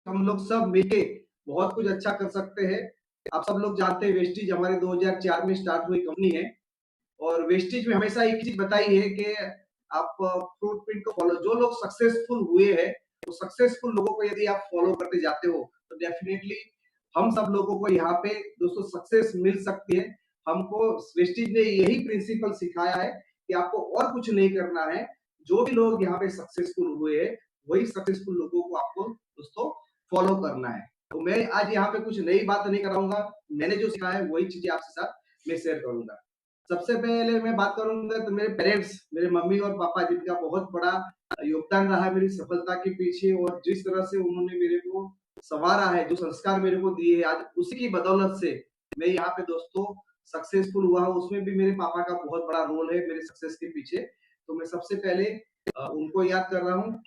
हम लोग सब मिलके बहुत कुछ अच्छा कर सकते हैं। आप सब लोग जानते हैं वेस्टीज हमारे 2004 में स्टार्ट हुई कंपनी है और वेस्टीज में हमेशा एक चीज़ बताई है कि आप फ्रूटप्रिंट को फॉलो जो लोग सक्सेसफुल हुए हैं, तो सक्सेसफुल लोगों को यदि आप फॉलो करते जाते हो, तो डेफिनिटली हम सब लोगों को यहाँ पे दोस्तों सक्सेस मिल सकती है। हमको वेस्टीज ने यही प्रिंसिपल सिखाया है कि आपको और कुछ नहीं करना है। जो भी लोग यहाँ पे सक्सेसफुल हुए हैं, वही सक्सेसफुल लोगों को आपको दोस्तों फॉलो करना है। तो मैं आज यहाँ पे कुछ नई बात नहीं कराऊंगा। मैंने जो सीखा है वही चीजें आपके साथ मैं शेयर करूंगा। सबसे पहले मैं बात करूंगा तो मेरे पेरेंट्स, मेरे मम्मी और पापा जिनका बहुत बड़ा योगदान रहा है मेरी सफलता के पीछे और जिस तरह से उन्होंने मेरे को संवारा है, जो संस्कार मेरे को दिए हैं, आज उसी की बदौलत से मैं यहाँ पे दोस्तों सक्सेसफुल हुआ हूँ। उसमें भी मेरे पापा का बहुत बड़ा रोल है मेरे सक्सेस के पीछे। तो मैं सबसे पहले उनको याद कर रहा हूँ।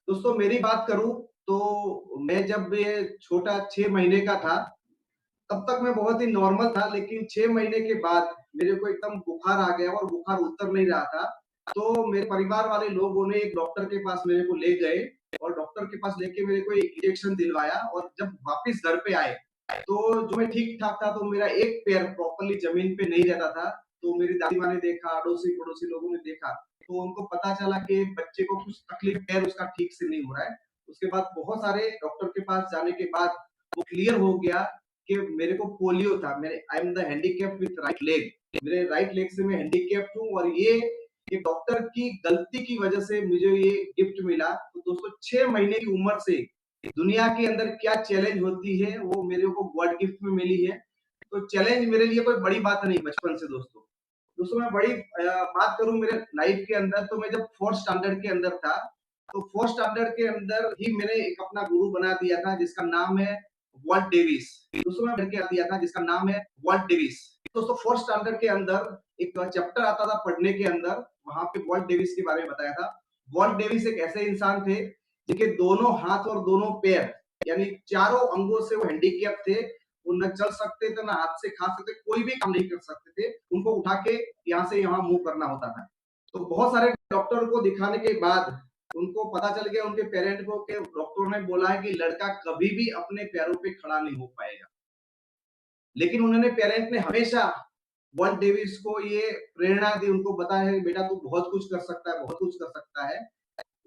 दोस्तों मेरी बात करूँ तो मैं जब ये छोटा 6 महीने का था, तब तक मैं बहुत ही नॉर्मल था, लेकिन 6 महीने के बाद मेरे को एकदम बुखार आ गया और बुखार उतर नहीं रहा था। तो मेरे परिवार वाले लोगों ने एक डॉक्टर के पास मेरे को ले गए और डॉक्टर के पास लेके मेरे को एक इंजेक्शन दिलवाया और जब वापस घर पे आए, तो जो मैं ठीक-ठाक था, तो मेरा एक पैर प्रॉपर्ली ज़मीन पे नहीं रहता था। तो मेरी दादी माँ ने देखा, अड़ोसी-पड़ोसी लोगों ने देखा, तो उनको पता चला कि बच्चे को कुछ तकलीफ पैर उसका ठीक से नहीं हो रहा है। उसके बाद बहुत सारे डॉक्टर के पास जाने के बाद वो क्लियर हो गया कि मेरे को पोलियो था। मेरे I am the handicapped with right leg. मेरे राइट लेग से मैं हैंडीकैप्ड हूँ और ये डॉक्टर की गलती की वजह से मुझे ये गिफ्ट मिला। तो दोस्तों 6 महीने की उम्र से दुनिया के अंदर क्या चैलेंज होती है वो मेरे को गॉड गिफ्ट में मिली है। तो चैलेंज मेरे लिए कोई बड़ी बात नहीं बचपन से दोस्तों। दोस्तों मैं बड़ी बात करूँ मेरे लाइफ के अंदर, तो मैं जब 4th स्टैंडर्ड के अंदर था, तो 4th स्टैंडर्ड के अंदर ही मैंने एक अपना गुरु बना दिया था जिसका नाम है वॉल्ट डेविस। दोस्तों मैं करके दिया था जिसका नाम है वॉल्ट डेविस। दोस्तों 4th स्टैंडर्ड के अंदर एक चैप्टर आता था पढ़ने के अंदर, वहां पे वॉल्ट डेविस के बारे में बताया था। वॉल्ट डेविस एक ऐसे इंसान थे जिनके दोनों हाथ और दोनों पैर यानी चारों अंगों से वो हैंडीकैप थे। वो न चल सकते थे, ना हाथ से खा सकते, कोई भी काम नहीं कर सकते थे। उनको उठा के यहाँ से यहाँ मूव करना होता था। तो बहुत सारे डॉक्टर को दिखाने के बाद उनको पता चल गया उनके पेरेंट को कि डॉक्टर ने बोला है कि लड़का कभी भी अपने पैरों पे खड़ा नहीं हो पाएगा। लेकिन उन्होंने पेरेंट ने हमेशा वॉल्ट डेविस को ये प्रेरणा दी, उनको बताया है बेटा तू बहुत कुछ कर सकता है, बहुत कुछ कर सकता है।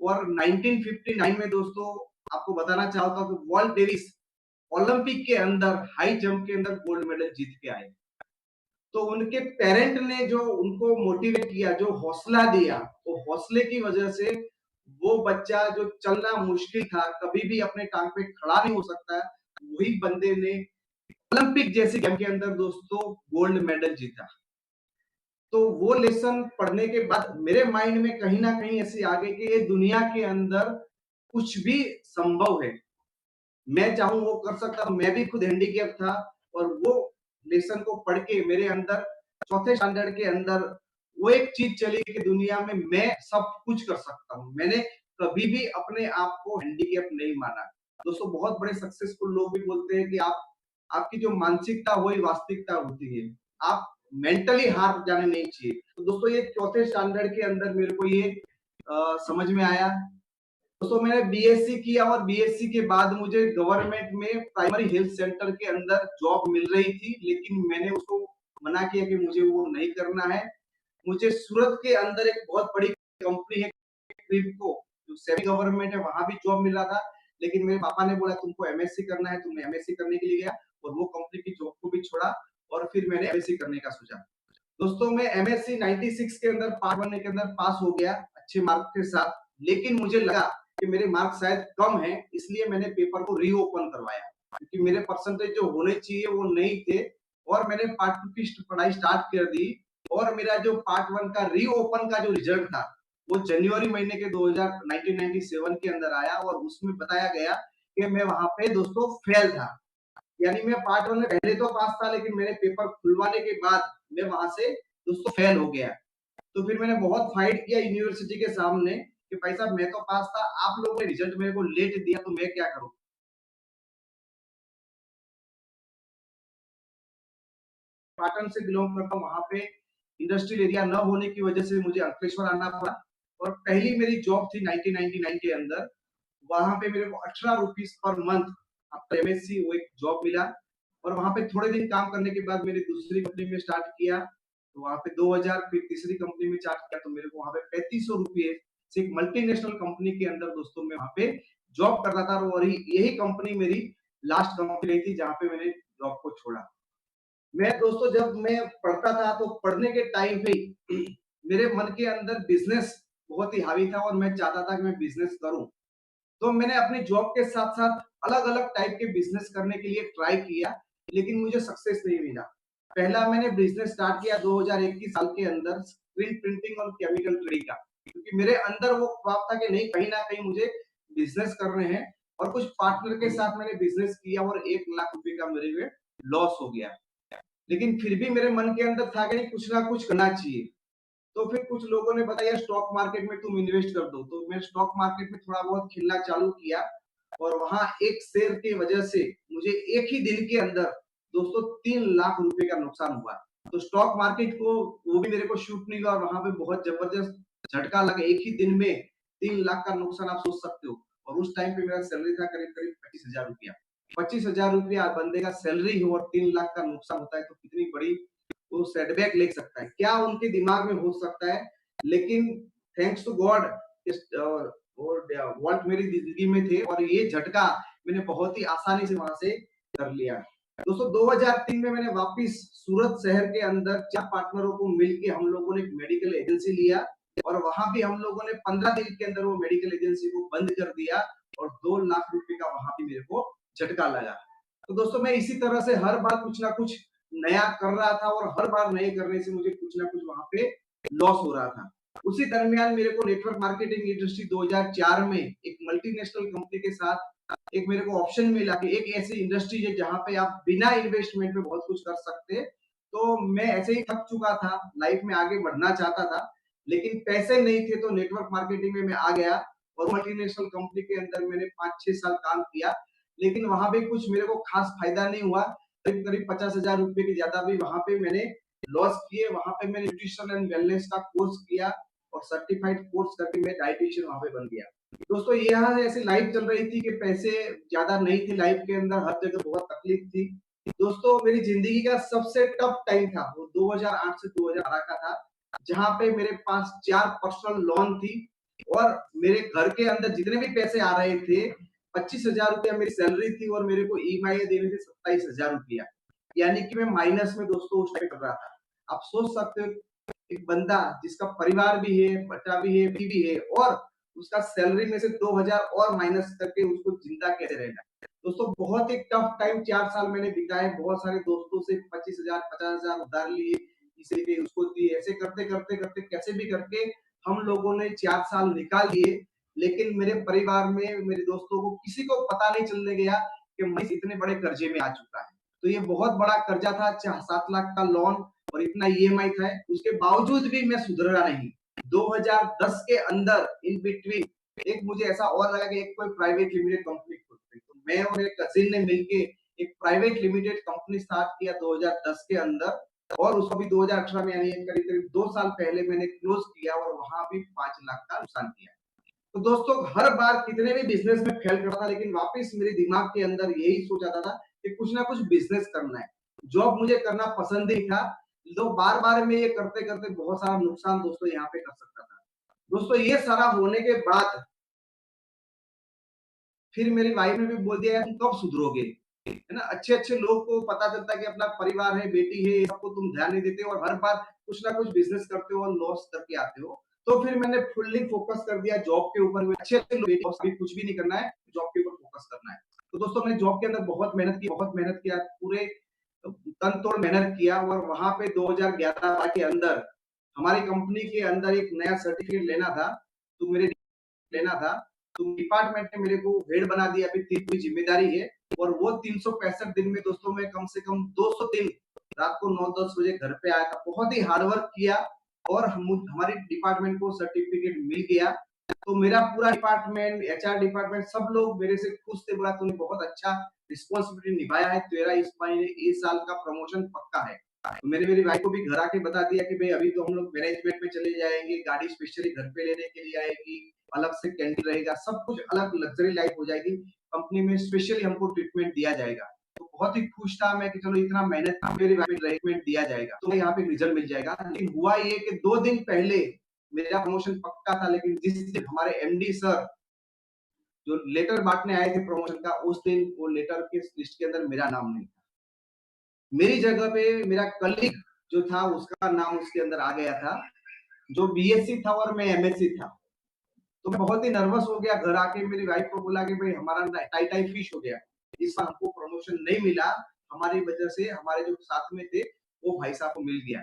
और 1959 में दोस्तों आपको बताना चाहता हूँ कि वॉल्ट डेविस ओलंपिक के अंदर हाई जंप के अंदर गोल्ड मेडल जीत के आए। तो उनके पेरेंट ने जो उनको मोटिवेट किया, जो हौसला दिया, वो हौसले की वजह से वो बच्चा जो चलना मुश्किल था, कभी भी अपने टांग पे खड़ा नहीं हो सकता है, वही बंदे ने ओलंपिक जैसी गेम के अंदर दोस्तों गोल्ड मेडल जीता। तो वो लेसन पढ़ने के बाद मेरे माइंड में कहीं न कहीं ऐसे आ गई कि ये दुनिया के अंदर कुछ भी संभव है। मैं चाहूँ वो कर सकता, मैं भी खुद हैंडीकैप था और वो लेसन को पढ़ के मेरे अंदर 4th स्टैंडर्ड के अंदर वो एक चीज़ चली कि दुनिया में मैं सब कुछ कर सकता हूँ। मैंने कभी भी अपने आप को हैंडीकैप नहीं माना। दोस्तों बहुत बड़े सक्सेसफुल लोग भी बोलते हैं कि आप आपकी जो मानसिकता वही वास्तविकता होती है। आप मेंटली हार जाने नहीं चाहिए। तो दोस्तों ये 4th स्टैंडर्ड के अंदर मेरे को ये समझ में आया। दोस्तों मैंने बीएससी किया और बीएससी के बाद मुझे गवर्नमेंट में प्राइमरी हेल्थ सेंटर के अंदर जॉब मिल रही थी, लेकिन मैंने उसको मना किया कि मुझे वो नहीं करना है। मुझे सूरत के अंदर एक बहुत बड़ी कंपनी है क्रिप्को, जो सेमी गवर्नमेंट है, वहां भी जॉब मिल रहा था। लेकिन मेरे पापा ने बोला तुमको एमएससी करना है, तो मैं एमएससी करने के लिए गया और वो कंपनी की जॉब को भी छोड़ा और फिर मैंने एमएससी करने का सोचा। दोस्तों मैं एमएससी 96 के अंदर पार्ट 1 के अंदर पास हो गया अच्छे मार्क के साथ, लेकिन मुझे लगा कि मेरे मार्क्स शायद कम हैं, इसलिए मैंने पेपर को रीओपन करवाया क्योंकि मेरे परसेंटेज जो होने चाहिए वो नहीं थे और मैंने पार्ट 2 की पढ़ाई स्टार्ट कर दी और मेरा जो पार्ट 1 का रीओपन का जो रिजल्ट था वो जनवरी महीने के 1997 के अंदर आया और उसमें बताया गया कि मैं वहां पे दोस्तों फेल था। यानी मैं पार्ट 1 में पहले तो पास था, लेकिन मैंने पेपर खुलवाने के बाद मैं वहां से दोस्तों फेल हो गया। तो फिर मैंने बहुत फाइट किया यूनिवर्सिटी के सामने कि भाई साहब मैं तो पास था, आप लोगों ने रिजल्ट मेरे को लेट दिया तो मैं क्या करूं। पाटन से बिलोंग करता हूँ, वहां पे इंडस्ट्रियल एरिया न होने की वजह से मुझे अंकलेश्वर आना पड़ा और पहली मेरी जॉब थी 1999 के अंदर। वहाँ पे मेरे को 18 rupees per month after MSc वो एक जॉब मिला और वहाँ पे थोड़े दिन काम करने के बाद मेरी दूसरी कंपनी में स्टार्ट किया। तो वहाँ पे 2000 फिर तीसरी कंपनी में स्टार्ट किया तो मेरे को वहाँ पे ₹3500 से एक मल्टीनेशनल कंपनी के अंदर दोस्तों मैं वहाँ पे जॉब करता था और यही कंपनी मेरी लास्ट कंपनी रही थी जहाँ पे मैंने जॉब को छोड़ा। मैं दोस्तों जब मैं पढ़ता था तो पढ़ने के टाइम पे ही मेरे मन के अंदर बिज़नेस बहुत ही हावी था और मैं चाहता था कि मैं बिज़नेस करूँ। तो मैंने अपनी जॉब के साथ-साथ अलग-अलग टाइप के बिज़नेस करने के लिए ट्राई किया, लेकिन मुझे सक्सेस नहीं मिला। पहला मैंने बिज़नेस स्टार्ट किया 2021 साल के अंदर स्क्रीन प्रिंटिंग और केमिकल ट्रेडिंग का, क्योंकि मेरे अंदर वो ख्वाब था कि नहीं कहीं न कहीं मुझे बिज़नेस करने हैं और कुछ पार्टनर के साथ मैंने बिज़नेस किया और 1 लाख रुपए का मेरे में लॉस हो गया। लेकिन फिर भी मेरे मन के अंदर था कि नहीं कुछ ना कुछ करना चाहिए। तो फिर कुछ लोगों ने बताया स्टॉक मार्केट में तुम इन्वेस्ट कर दो। तो मैं स्टॉक मार्केट में थोड़ा बहुत खेलना चालू किया और वहाँ एक शेयर की वजह से मुझे एक ही दिन के अंदर दोस्तों 3 लाख रुपए का नुकसान हुआ। तो स्टॉक मार्केट को वो भी मेरे को शूट नहीं हुआ और वहाँ पे बहुत ज़बरदस्त झटका लगा। एक ही दिन में 3 लाख का नुकसान आप सोच सकते हो और उस टाइम पे मेरा सैलरी था करीब-करीब 25,000 रुपया। 25,000 रुपया बंदे का सैलरी हो और 3 लाख का नुकसान होता है तो कितनी बड़ी वो सेटबैक ले सकता है। क्या उनके दिमाग में हो सकता है? लेकिन थैंक्स टू गॉड इस वॉल्ट मेरी ज़िंदगी में थे और ये झटका मैंने बहुत ही आसानी से वहाँ से कर लिया। दोस्तों 2003 में मैंने वापिस सूरत शहर के अंदर 4 पार्टनरों को मिलके हम लोगों ने एक मेडिकल एजेंसी लिया और वहाँ भी हम लोगों ने 15 दिन के अंदर वो मेडिकल एजेंसी को बंद कर दिया और 2 लाख रुपए का वहाँ भी मेरे को झटका लगा। तो दोस्तों मैं इसी तरह से हर बार कुछ ना कुछ नया कर रहा था और हर बार नए करने से मुझे कुछ ना कुछ वहाँ पे लॉस हो रहा था। उसी दरमियान मेरे को नेटवर्क मार्केटिंग इंडस्ट्री 2004 में एक मल्टीनेशनल कंपनी के साथ एक मेरे को ऑप्शन मिला कि एक ऐसी इंडस्ट्री है जहाँ पे आप बिना इन्वेस्टमेंट में बहुत कुछ कर सकते हैं। तो मैं ऐसे ही थक चुका था, लाइफ में आगे बढ़ना चाहता था, लेकिन पैसे नहीं थे तो नेटवर्क मार्केटिंग में मैं आ गया और मल्टीनेशनल कंपनी के अंदर मैंने 5-6 साल काम किया, लेकिन वहाँ पे कुछ मेरे को खास फायदा नहीं हुआ। करीब-करीब 50,000 रुपए की ज़्यादा भी वहाँ पे मैंने लॉस किए। वहाँ पे मैंने न्यूट्रिशन एंड वेलनेस का कोर्स किया और सर्टिफाइड कोर्स करके मैं डायटीशियन वहाँ पे बन गया। दोस्तों यहाँ ऐसी लाइफ चल रही थी कि पैसे ज़्यादा नहीं थे लाइफ के अंदर, हर जगह बहुत तकलीफ थी। दोस्तों मेरी ज़िंदगी का सबसे टफ टाइम था, वो 2008 से 2012 का था, जहाँ पे मेरे पास 4 पर्सनल लोन थी और मेरे घर के अंदर जितने भी पैसे आ रहे थे 25,000 रुपया मेरी सैलरी थी और मेरे को ईएमआई देने थे 27,000 रुपया। यानी कि मैं माइनस में दोस्तों उस टाइम कर रहा था। आप सोच सकते हो एक बंदा जिसका परिवार भी है, बच्चा भी है, बीवी है और उसका सैलरी में से 2,000 और माइनस करके उसको जिंदा कैसे रहना है। दोस्तों बहुत ही टफ टाइम 4 साल मैंने बिताए, बहुत सारे दोस्तों से 25,000, 50,000 उधार लिए, इसे दिए, उसको दिए, ऐसे करते-करते कैसे भी करके हम लोगों ने 4 साल निकाल लिए। लेकिन मेरे परिवार में मेरे दोस्तों को किसी को पता नहीं चलने गया कि मनीष इतने बड़े कर्जे में आ चुका है। तो ये बहुत बड़ा कर्जा था, 7 लाख का लोन और इतना ईएमआई था, उसके बावजूद भी मैं सुधरा नहीं। 2010 के अंदर इन बिटवीन एक मुझे ऐसा और लगा कि एक कोई प्राइवेट लिमिटेड कंपनी खोलते हैं। तो मैं और मेरे कजिन ने मिलके एक प्राइवेट लिमिटेड कंपनी स्टार्ट किया 2010 के अंदर और उसको भी 2018 में यानी करीब-करीब 2 साल पहले मैंने क्लोज़ किया और वहाँ भी 5 लाख का नुकसान किया। तो दोस्तों हर बार कितने भी बिज़नेस में फेल करता था लेकिन वापस मेरे दिमाग के अंदर यही सोच आता था कि कुछ ना कुछ बिज़नेस करना है। जॉब मुझे करना पसंद ही था। तो बार-बार मैं ये करते-करते बहुत सारा नुकसान दोस्तों यहाँ पे कर सकता था। दोस्तों ये सारा होने के बाद फिर मेरी वाइफ ने भी बोल दिया यार तुम कब सुधरोगे? है ना? अच्छे-अच्छे लोग को पता चलता है कि अपना परिवार है, बेटी है, ये सबको तुम ध्यान नहीं देते हो और हर बार कुछ ना कुछ बिज़नेस करते हो और लॉस करके आते हो। तो फिर मैंने फुल्ली फ़ोकस कर दिया जॉब के ऊपर में अच्छे-अच्छे लोग अभी कुछ भी नहीं करना है, जॉब के ऊपर फ़ोकस करना है। तो दोस्तों मैंने जॉब के अंदर बहुत मेहनत किया, पूरे तन-तोड़ मेहनत किया और वहाँ पे 2011 के अंदर हमारी कंपनी के अंदर एक नया सर्टिफ़िकेट लेना था, तो मेरे लेना था, तो डिपार्टमेंट ने मेरे को हेड बना दिया, अभी तेरी पूरी ज़िम्मेदारी है और वो 365 दिन में दोस्तों मैं कम से कम 200 दिन रात को 9-10 बजे घर पे आया था। बहुत ही हार्ड वर्क किया और हमारे डिपार्टमेंट को सर्टिफिकेट मिल गया। तो मेरा पूरा डिपार्टमेंट, एचआर डिपार्टमेंट सब लोग मेरे से खुश थे, बोला तूने बहुत अच्छा रिस्पॉन्सिबिलिटी निभाया है, तेरा इस महीने इस साल का प्रमोशन पक्का है। तो मैंने मेरी वाइफ को भी घर आके बता दिया कि भाई अभी तो हम लोग मैनेजमेंट में चले जाएँगे, गाड़ी स्पेशली घर पे लेने के लिए आएगी, अलग से कैंटीन रहेगा, सब कुछ अलग लग्ज़री लाइफ़ हो जाएगी। कंपनी में स्पेशली हमको ट्रीटमेंट दिया जाएगा। तो बहुत ही खुश था मैं कि चलो इतना मेहनत की मेरी वाइफ को ट्रीटमेंट दिया जाएगा, तो यहाँ पे रिज़ल्ट मिल जाएगा। लेकिन हुआ ये कि 2 दिन पहले मेरा प्रमोशन पक्का था, लेकिन जिस दिन हमारे एमडी सर जो लेटर बाँटने आए थे प्रमोशन का, उस दिन वो लेटर के लिस्ट के अंदर मेरा नाम नहीं था। मेरी जगह पे मेरा कलीग जो था उसका नाम उसके अंदर आ गया था, जो बीएससी था और मैं एमएससी था। तो मैं बहुत ही नर्वस हो गया, घर आके मेरी वाइफ को बोला कि भाई हमारा टाई टाई फिश हो गया, इस बार हमको प्रमोशन नहीं मिला, हमारी वजह से हमारे जो साथ में थे वो भाई साहब को मिल गया।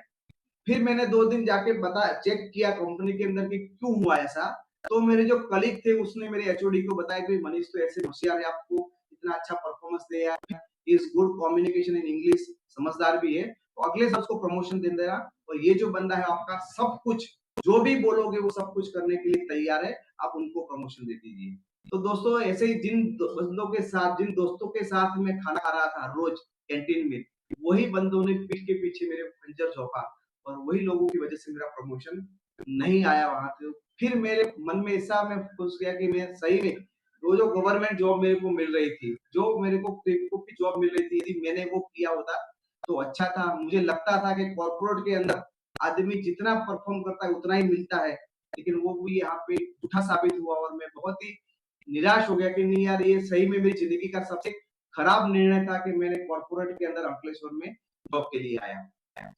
फिर मैंने 2 दिन जाके बता चेक किया कंपनी के अंदर कि क्यों हुआ ऐसा। तो मेरे जो कलीग थे उसने मेरे एचओडी को बताया कि मनीष तो ऐसे होशियार है, आपको इतना अच्छा परफॉर्मेंस दे रहा है, he is good communication in English, समझदार भी है, तो अगले साल उसको प्रमोशन दे देगा और ये जो बंदा है आपका सब कुछ जो भी बोलोगे वो सब कुछ करने के लिए तैयार है, आप उनको प्रमोशन दे दीजिए। तो दोस्तों ऐसे ही बंदों के साथ जिन दोस्तों के साथ मैं खाना खा रहा था रोज कैंटीन में, वही बंदों ने पीठ के पीछे मेरे खंजर झोंका और वही लोगों की वजह से मेरा प्रमोशन नहीं आया वहां से। फिर मेरे मन में ऐसा मैं सोच गया कि मैं सही में वो जो गवर्नमेंट जॉब मेरे को मिल रही थी, जो मेरे को क्रिप्टो की जॉब मिल रही थी, यदि मैंने वो किया होता तो अच्छा था। मुझे लगता था कि कॉर्पोरेट के अंदर आदमी जितना परफॉर्म करता है उतना ही मिलता है, लेकिन वो भी यहाँ पे झूठा साबित हुआ और मैं बहुत ही निराश हो गया कि नहीं यार, ये सही में मेरी जिंदगी का सबसे खराब निर्णय था कि मैंने कॉर्पोरेट के अंदर अंकलेश्वर में जॉब के लिए आया।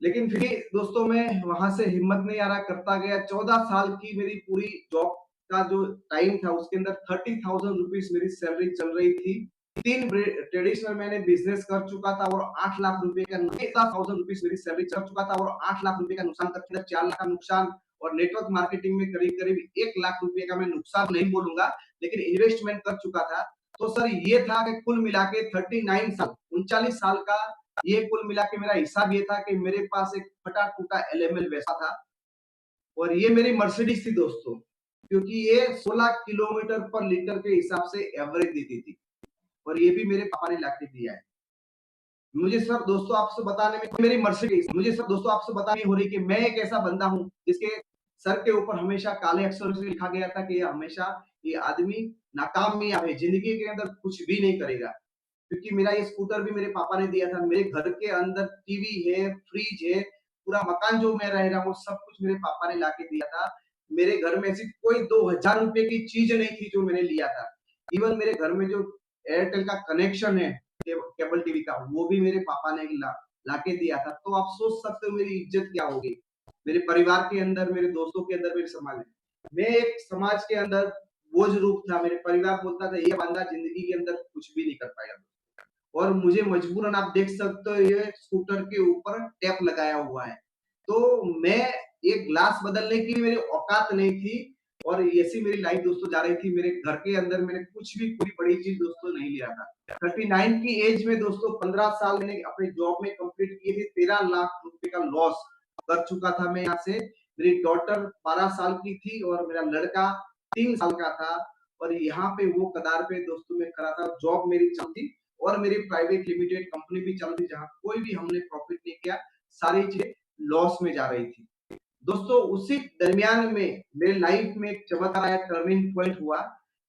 लेकिन फिर दोस्तों मैं वहां से हिम्मत नहीं आ रहा, करता गया। 14 साल की मेरी पूरी जॉब का जो टाइम था उसके अंदर 30,000 रुपीज मेरी सैलरी चल रही थी। 3 ट्रेडिशनल मैंने बिजनेस कर चुका था और 8 लाख रुपए का 9,000 रुपीज मेरी सैलरी चल चुका था और 8 लाख रुपए का नुकसान करके 4 लाख का नुकसान और नेटवर्क मार्केटिंग में करीब करीब 1 लाख रुपए का मैं नुकसान नहीं बोलूंगा, लेकिन इन्वेस्टमेंट कर चुका था। तो सर ये था कि कुल मिला के 39 साल 39 साल का ये कुल मिला के मेरा हिसाब ये था कि मेरे पास एक फटा टूटा एलएमएल वैसा था और ये मेरी मर्सिडीज थी दोस्तों, क्योंकि ये 16 किलोमीटर पर लीटर के हिसाब से एवरेज देती थी और ये भी मेरे पापा ने लाके दिया है। मुझे सर दोस्तों आपसे बताने में मेरी मर्सिडीज मुझे सर दोस्तों आपसे बतानी हो रही कि मैं एक ऐसा बंदा हूँ जिसके सर के ऊपर हमेशा काले अक्षरों से लिखा गया था कि ये हमेशा ये आदमी नाकामयाब है, जिंदगी के अंदर कुछ भी नहीं करेगा। क्योंकि मेरा ये स्कूटर भी मेरे पापा ने दिया था। मेरे घर के अंदर टीवी है, फ्रिज है, पूरा मकान जो मैं रह रहा हूँ सब कुछ मेरे पापा ने लाके दिया था। मेरे घर में ऐसी कोई 2,000 रुपए की चीज नहीं थी जो मैंने लिया था। इवन मेरे घर में जो एयरटेल का कनेक्शन है केबल टीवी का, वो भी मेरे पापा ने लाके दिया था। तो आप सोच सकते हो मेरी इज्जत क्या होगी मेरे परिवार के अंदर, मेरे दोस्तों के अंदर, मेरे समाज में। मैं एक समाज के अंदर बोझ रूप था। मेरे परिवार बोलता था ये बंदा जिंदगी के अंदर कुछ भी नहीं कर पाएगा और मुझे मजबूरन आप देख सकते हो ये स्कूटर के ऊपर टैप लगाया हुआ है। तो मैं एक ग्लास बदलने की मेरी औकात नहीं थी और ऐसी मेरी लाइफ दोस्तों जा रही थी। मेरे घर के अंदर मैंने कुछ भी कोई बड़ी चीज दोस्तों नहीं लिया था। 39 की एज में दोस्तों 15 साल मैंने अपने जॉब में कंप्लीट किए थे। 13 लाख रुपए का लॉस कर चुका था मैं यहाँ से। मेरी डॉटर 12 साल की थी और मेरा लड़का 3 साल का था और यहाँ पे वो कदार पे दोस्तों मैं खड़ा था। जॉब मेरी चलती और मेरी प्राइवेट लिमिटेड कंपनी भी चल रही जहाँ कोई भी हमने प्रॉफिट नहीं किया, सारी चीजें लॉस में जा रही थी। दोस्तों उसी दरमियान में मेरे लाइफ में एक चमत्कार आया, टर्निंग पॉइंट हुआ।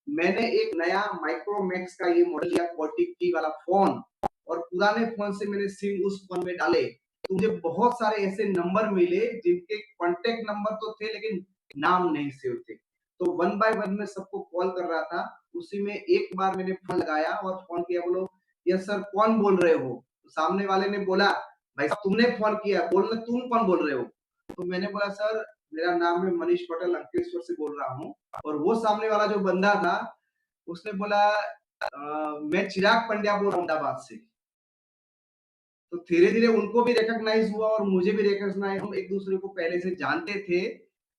मैंने एक नया माइक्रोमैक्स का ये मॉडल लिया 40T वाला फोन और पुराने फोन से मैंने सिम उस फोन में डाले तो मुझे बहुत सारे ऐसे नंबर मिले जिनके कॉन्टेक्ट नंबर तो थे लेकिन नाम नहीं सेव थे। तो वन बाय वन में सबको कॉल कर रहा था। उसी में एक बार मैंने फोन लगाया और फोन किया, बोलो यस सर कौन बोल रहे हो? तो सामने वाले ने बोला भाई साहब तुमने फोन किया, बोलना तुम कौन बोल रहे हो? तो मैंने बोला सर मेरा नाम है मनीष पटेल, अंकलेश्वर से बोल रहा हूँ। और वो सामने वाला जो बंदा था उसने बोला मैं चिराग पंड्या बोल रहा हूँ अहमदाबाद से। तो धीरे-धीरे उनको भी रिकॉग्नाइज़ हुआ और मुझे भी रिकॉग्नाइज़, हम एक-दूसरे को पहले से जानते थे।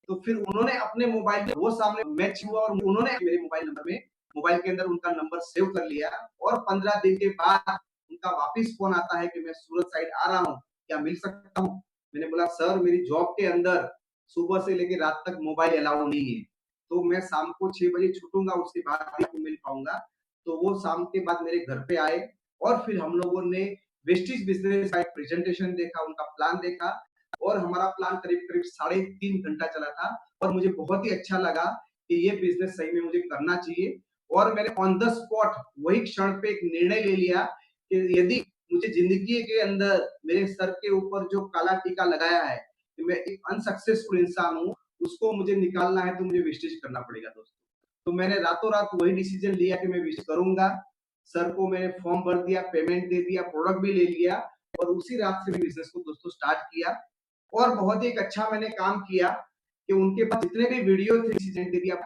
तो फिर उन्होंने अपने मोबाइल में वो सामने मैच हुआ और उन्होंने मेरे मोबाइल नंबर में मोबाइल के अंदर उनका नंबर सेव कर लिया और 15 दिन के बाद उनका वापस फ़ोन आता है कि मैं सूरत साइड आ रहा हूँ, क्या मिल सकता हूँ? मैंने बोला सर मेरी जॉब के अंदर सुबह से लेके रात तक मोबाइल अलाउ नहीं है। तो मैं शाम को 6 बजे छूटूँगा, उसके बाद ही आपको मिल पाऊँगा। तो वो शाम के बाद मेरे घर पे आए और फिर हम लोगों ने वेस्टीज बिजनेस का एक प्रेजेंटेशन देखा, उनका प्लान देखा और हमारा प्लान करीब-करीब साढ़े 3 घंटा चला था और मुझे बहुत ही अच्छा लगा कि ये बिजनेस सही में मुझे करना चाहिए और मैंने ऑन द स्पॉट वही क्षण पे एक निर्णय ले लिया कि यदि मुझे ज़िंदगी के अंदर मेरे सर के ऊपर जो काला टीका लगाया है कि मैं एक अनसक्सेसफुल इंसान हूँ, उसको मुझे निकालना है तो मुझे वेस्टेज करना पड़ेगा दोस्तों। तो मैंने रातों-रात वही डिसीजन लिया कि मैं वेस्ट करूँगा। सर को मैंने फॉर्म भर दिया, पेमेंट दे दिया, प्रोडक्ट भी ले लिया और उसी रात से मैं बिज़नेस को दोस्तों स्टार्ट किया और बहुत ही एक अच्छा मैंने काम किया कि उनके पास जितने भी वीडियो थे डिसीजन दे दिया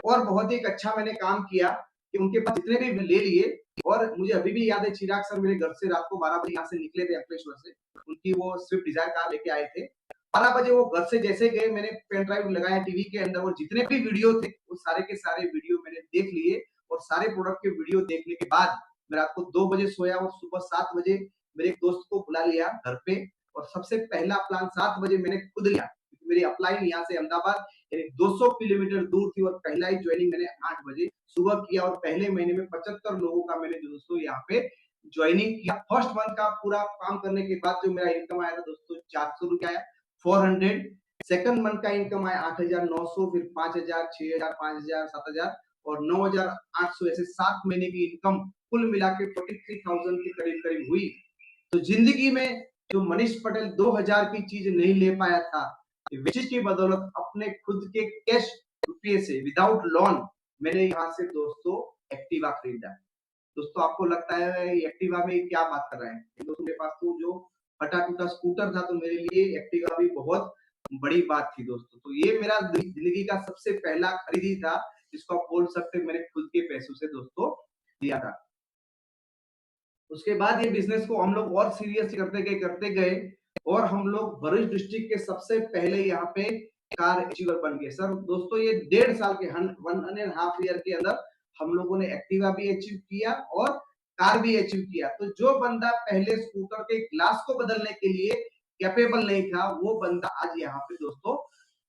और बहुत ही एक अच्छा मैंने काम किया कि उनके पास जितने भी ले लिए और मुझे अभी भी याद है चिराग सर मेरे घर से रात को 12 बजे यहाँ से निकले थे अंकलेश्वर से। उनकी वो स्विफ्ट डिज़ायर कार लेके आए थे। 12 बजे वो घर से जैसे गए मैंने पेन ड्राइव लगाया टीवी के अंदर और जितने भी वीडियो थे वो सारे के सारे वीडियो मैंने देख लिए और सारे प्रोडक्ट के वीडियो देखने के बाद मैं रात को 2 बजे सोया और सुबह 7 बजे मेरे एक दोस्त को बुला लिया घर पे और सबसे पहला प्लान 7 बजे मैंने खुद लिया। मेरी अपलाइन यहाँ से अहमदाबाद यानी 200 किलोमीटर दूर थी और पहला ही ज्वाइनिंग मैंने 8 बजे सुबह किया और पहले महीने में 75 लोगों का मैंने दोस्तों यहाँ पे ज्वाइनिंग किया। फर्स्ट मंथ का पूरा काम करने के बाद जो मेरा इनकम आया था दोस्तों 400 रुपया आया 400। सेकंड मंथ का इनकम आया 8,900 फिर 5,000 6,000 5,000 7,000 और 9,800 ऐसे 7 महीने की इनकम कुल मिला के 43,000 के करीब-करीब हुई। तो जिंदगी में जो मनीष पटेल 2000 की चीज नहीं ले पाया था, वेस्टेज की बदौलत अपने खुद के कैश रुपये से विदाउट लोन मैंने यहाँ से दोस्तों एक्टिवा खरीदा। दोस्तों आपको लगता है एक्टिवा में क्या बात कर रहे हैं? दोस्तों मेरे पास तो जो फटा-टूटा स्कूटर था तो मेरे लिए एक्टिवा भी बहुत बड़ी बात थी दोस्तों। तो ये मेरा जिंदगी का सबसे पहला खरीदी था जिसको आप बोल सकते हैं मैंने खुद के पैसों से दोस्तों लिया था। उसके बाद ये बिजनेस को हम लोग और सीरियस करते गए और हम लोग भरूच डिस्ट्रिक्ट के सबसे पहले यहाँ पे कार अचीवर बन गए। सर दोस्तों ये 1.5 साल के 1.5 ईयर के अंदर हम लोगों ने एक्टिवा भी अचीव किया और कार भी अचीव किया। तो जो बंदा पहले स्कूटर के ग्लास को बदलने के लिए कैपेबल नहीं था, वो बंदा आज यहाँ पे दोस्तों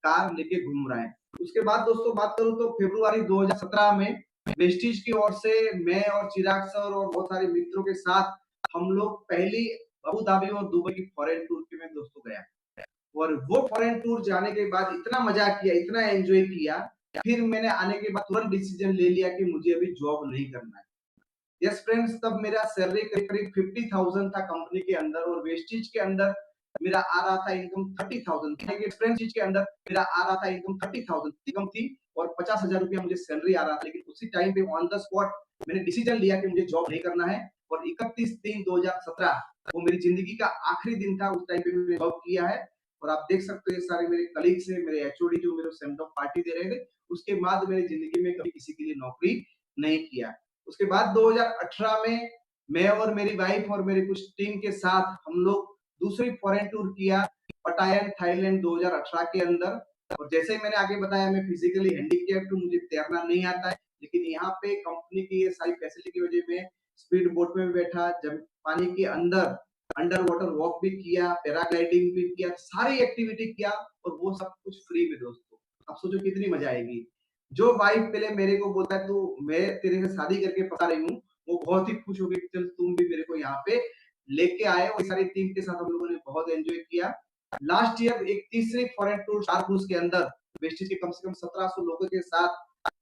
कार लेके घूम रहा है। उसके बाद दोस्तों बात करूँ तो फरवरी 2017 में वेस्टीज की ओर से मैं और चिराग सर और बहुत सारे मित्रों के साथ हम लोग पहली अबू धाबी और दुबई की फॉरेन टूर पे मैं दोस्तों गया और वो फॉरेन टूर जाने के बाद इतना मजा किया इतना एंजॉय किया फिर मैंने आने के बाद तुरंत डिसीजन ले लिया कि मुझे अभी जॉब नहीं करना है। यस फ्रेंड्स तब मेरा सैलरी करीब करीब 50,000 था कंपनी के अंदर और वेस्टीज के अंदर मेरा आ रहा था इनकम 30,000 फ्रेंड्स के अंदर मेरा आ रहा था इनकम 30,000 इनकम थी और 50,000 रुपया मुझे सैलरी आ रहा था। लेकिन उसी टाइम पे ऑन द स्पॉट मैंने डिसीजन लिया कि मुझे जॉब नहीं करना है और 31/3/2017 वो मेरी जिंदगी का आखिरी दिन था। उस टाइम पे मैंने जॉब किया है और आप देख सकते हो ये सारे मेरे कलीग्स है मेरे एचओडी जो मेरे सेंड ऑफ पार्टी दे रहे थे उसके बाद मेरी जिंदगी में कभी किसी के लिए नौकरी नहीं किया। उसके बाद 2018 में मैं और मेरी वाइफ और मेरी कुछ टीम के साथ हम लोग दूसरी फॉरेन टूर किया पटायन थाईलैंड 2018 के अंदर और जैसे ही मैंने आगे बताया मैं फिजिकली हैंडीकैप्ड हूँ मुझे तैरना नहीं आता है लेकिन यहाँ पे कंपनी की ये सारी फैसिलिटी की वजह में स्पीड बोट में भी बैठा जब पानी के अंदर अंडर वाटर वॉक भी किया पैराग्लाइडिंग भी किया सारी एक्टिविटी किया और वो सब कुछ फ्री में दोस्तों। आप सोचो कितनी मजा आएगी। जो वाइफ पहले मेरे को बोलता है तू मैं तेरे से शादी करके पता रही हूँ वो बहुत ही खुश हो गई चल तुम भी मेरे को यहाँ पे लेके आए और सारी टीम के साथ हम लोगों ने बहुत एंजॉय किया। लास्ट ईयर एक तीसरी फॉरेन टूर स्टार क्रूज के अंदर वेस्टिज के कम से कम 1700 लोगों के साथ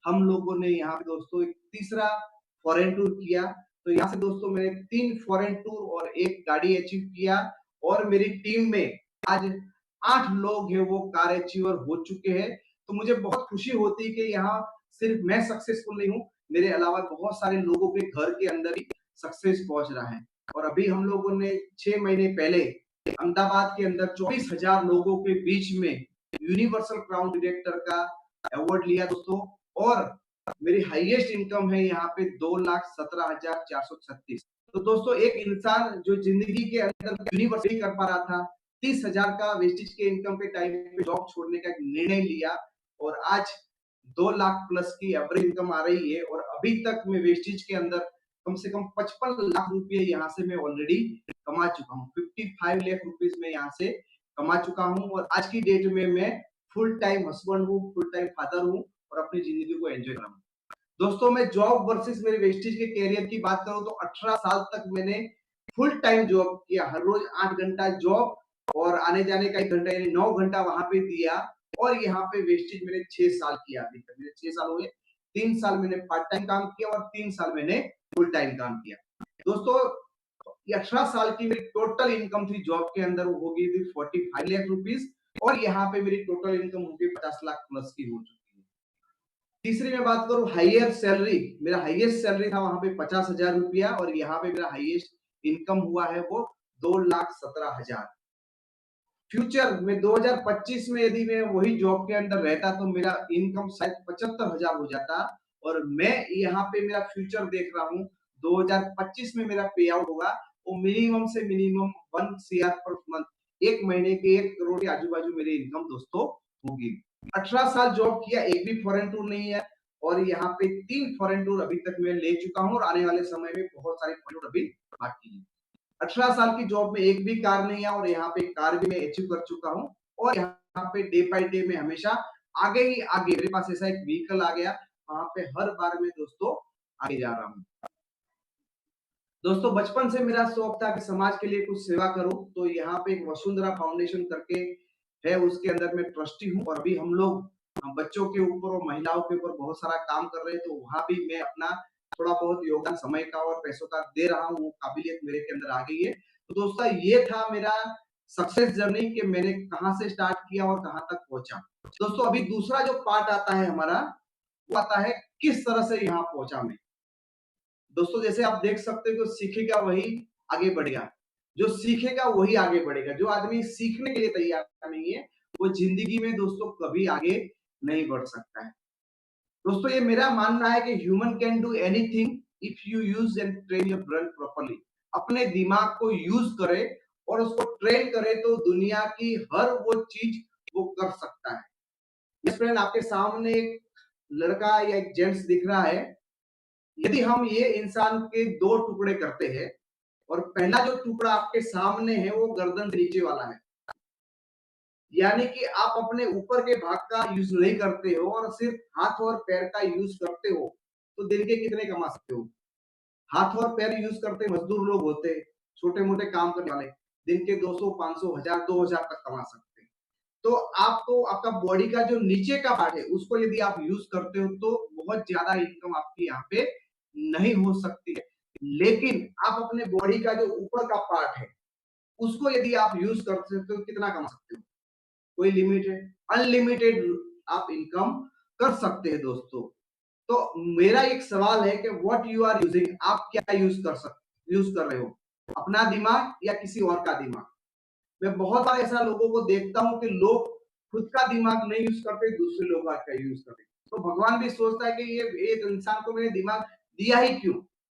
हम लोगों ने यहाँ पे दोस्तों एक तीसरा फॉरेन टूर किया। तो यहाँ से दोस्तों मैंने 3 फॉरेन टूर और एक गाड़ी अचीव किया और मेरी टीम में आज 8 लोग हैं वो कार अचीवर हो चुके हैं। तो मुझे बहुत खुशी होती है कि यहाँ सिर्फ मैं सक्सेसफुल नहीं हूँ मेरे अलावा बहुत सारे लोगों के घर के अंदर ही सक्सेस पहुंच रहा है। और अभी हम लोगों ने 6 महीने पहले अहमदाबाद के अंदर 24,000 लोगों के बीच में यूनिवर्सल क्राउन डायरेक्टर का अवार्ड लिया दोस्तों और मेरी हाईएस्ट इनकम है यहाँ पे 2,17,436। तो दोस्तों एक इंसान जो जिंदगी के अंदर यूनिवर्सिटी कर पा रहा था 30,000 का वेस्टेज के इनकम के टाइम पे जॉब छोड़ने का एक निर्णय लिया और आज 2 लाख प्लस की एवरेज इनकम आ रही है और अभी तक मैं वेस्टेज के अंदर कम से कम 55 लाख रुपए यहाँ से मैं ऑलरेडी कमा चुका हूँ। 55 लाख रुपीज में यहाँ से कमा चुका हूँ और आज की डेट में मैं फुल टाइम हस्बैंड हूँ फुल टाइम फादर हूँ और अपनी जिंदगी को एंजॉय कर रहा हूँ। दोस्तों मैं जॉब वर्सेस मेरे वेस्टेज के करियर की बात करूं तो 18 साल तक मैंने फुल टाइम जॉब किया, हर रोज 8 घंटा जॉब और आने जाने का 1 घंटा यानी 9 घंटा वहां पे दिया। और यहाँ पे वेस्टेज मैंने 6 साल किया, अभी तक मेरे 6 साल हो गए। 3 साल मैंने पार्ट टाइम काम किया और 3 साल मैंने फुल टाइम काम किया। दोस्तों, ये 18 साल की मेरी टोटल इनकम थी जॉब के अंदर, वो हो गई थी 45 लाख रुपीज। और यहाँ पे मेरी टोटल इनकम हो गई 50 लाख प्लस की हो चुकी है। तीसरी मैं बात करूं हाईएस्ट सैलरी, मेरा हाईएस्ट सैलरी था वहां पे 50,000 रुपया और यहाँ पे मेरा हाईएस्ट इनकम हुआ है वो 2,17,000। फ्यूचर में 2025 में यदि मैं वही जॉब के अंदर रहता तो मेरा इनकम शायद 75,000 हो जाता। और मैं यहाँ पे मेरा फ्यूचर देख रहा हूँ, 2025 में मेरा पे आउट होगा वो मिनिमम से मिनिमम 1 सीआर पर मंथ, एक महीने के 1 करोड़ के आजू बाजू मेरी इनकम दोस्तों होगी। 18 साल जॉब किया, एक भी फॉरेन टूर नहीं है। और यहाँ पे 3 फॉरेन टूर अभी तक मैं ले चुका हूँ और आने वाले समय में बहुत सारे फॉरेन टूर अभी बाकी है। 18 साल की जॉब में एक भी कार नहीं है और यहाँ पे कार भी मैं अचीव कर चुका हूँ। और यहाँ पे डे बाय डे में हमेशा आगे ही आगे, मेरे पास ऐसा एक व्हीकल आ गया, वहां पे हर बार में दोस्तों आगे जा रहा हूँ। दोस्तों, बचपन से मेरा शौक था कि समाज के लिए कुछ सेवा करूं, तो यहाँ पे एक वसुंधरा फाउंडेशन करके है, उसके अंदर मैं ट्रस्टी हूँ। और अभी हम लोग बच्चों के ऊपर और महिलाओं के ऊपर बहुत सारा काम कर रहे हैं, तो वहां भी मैं अपना थोड़ा बहुत योगदान समय का और पैसों का दे रहा हूँ। वो काबिलियत मेरे के अंदर आ गई है। तो दोस्तों, ये था मेरा सक्सेस जर्नी कि मैंने कहाँ से स्टार्ट किया और कहाँ तक पहुंचा। दोस्तों, अभी दूसरा जो पार्ट आता है हमारा, वो आता है किस तरह से यहाँ पहुंचा मैं। दोस्तों, जैसे आप देख सकते हो, जो सीखेगा वही आगे बढ़ेगा, जो सीखेगा वही आगे बढ़ेगा। जो आदमी सीखने के लिए तैयार नहीं है, वो जिंदगी में दोस्तों कभी आगे नहीं बढ़ सकता है। दोस्तों, ये मेरा मानना है कि human can do anything if you use and train your brain properly. अपने दिमाग को यूज करे और उसको ट्रेन करे तो दुनिया की हर वो चीज वो कर सकता है। यस फ्रेंड, आपके सामने एक लड़का या एक जेंट्स दिख रहा है। यदि हम ये इंसान के दो टुकड़े करते हैं और पहला जो टुकड़ा आपके सामने है वो गर्दन से नीचे वाला है, यानी कि आप अपने ऊपर के भाग का यूज नहीं करते हो और सिर्फ हाथ और पैर का यूज करते हो, तो दिन के कितने कमा सकते हो। हाथ और पैर यूज करते मजदूर लोग होते हैं, छोटे मोटे काम करने वाले, दिन के 200 500 1000 2000 तक कमा सकते हैं। तो आपको आपका बॉडी का जो नीचे का पार्ट है उसको यदि आप यूज करते हो तो बहुत ज्यादा इनकम आपकी यहाँ पे नहीं हो सकती है। लेकिन आप अपने बॉडी का जो ऊपर का पार्ट है उसको यदि आप यूज कर सकते हो, कितना कमा सकते हो, कोई लिमिट है, अनलिमिटेड आप इनकम कर सकते हैं दोस्तों। तो मेरा एक सवाल है कि व्हाट यू आर यूजिंग, आप क्या यूज कर रहे हो, अपना दिमाग या किसी और का दिमाग। मैं बहुत बार ऐसा लोगों को देखता हूं कि लोग खुद का दिमाग नहीं यूज करते, दूसरे लोगों का यूज करते। तो भगवान भी सोचता है कि ये इंसान को मैंने दिमाग दिया ही क्यों,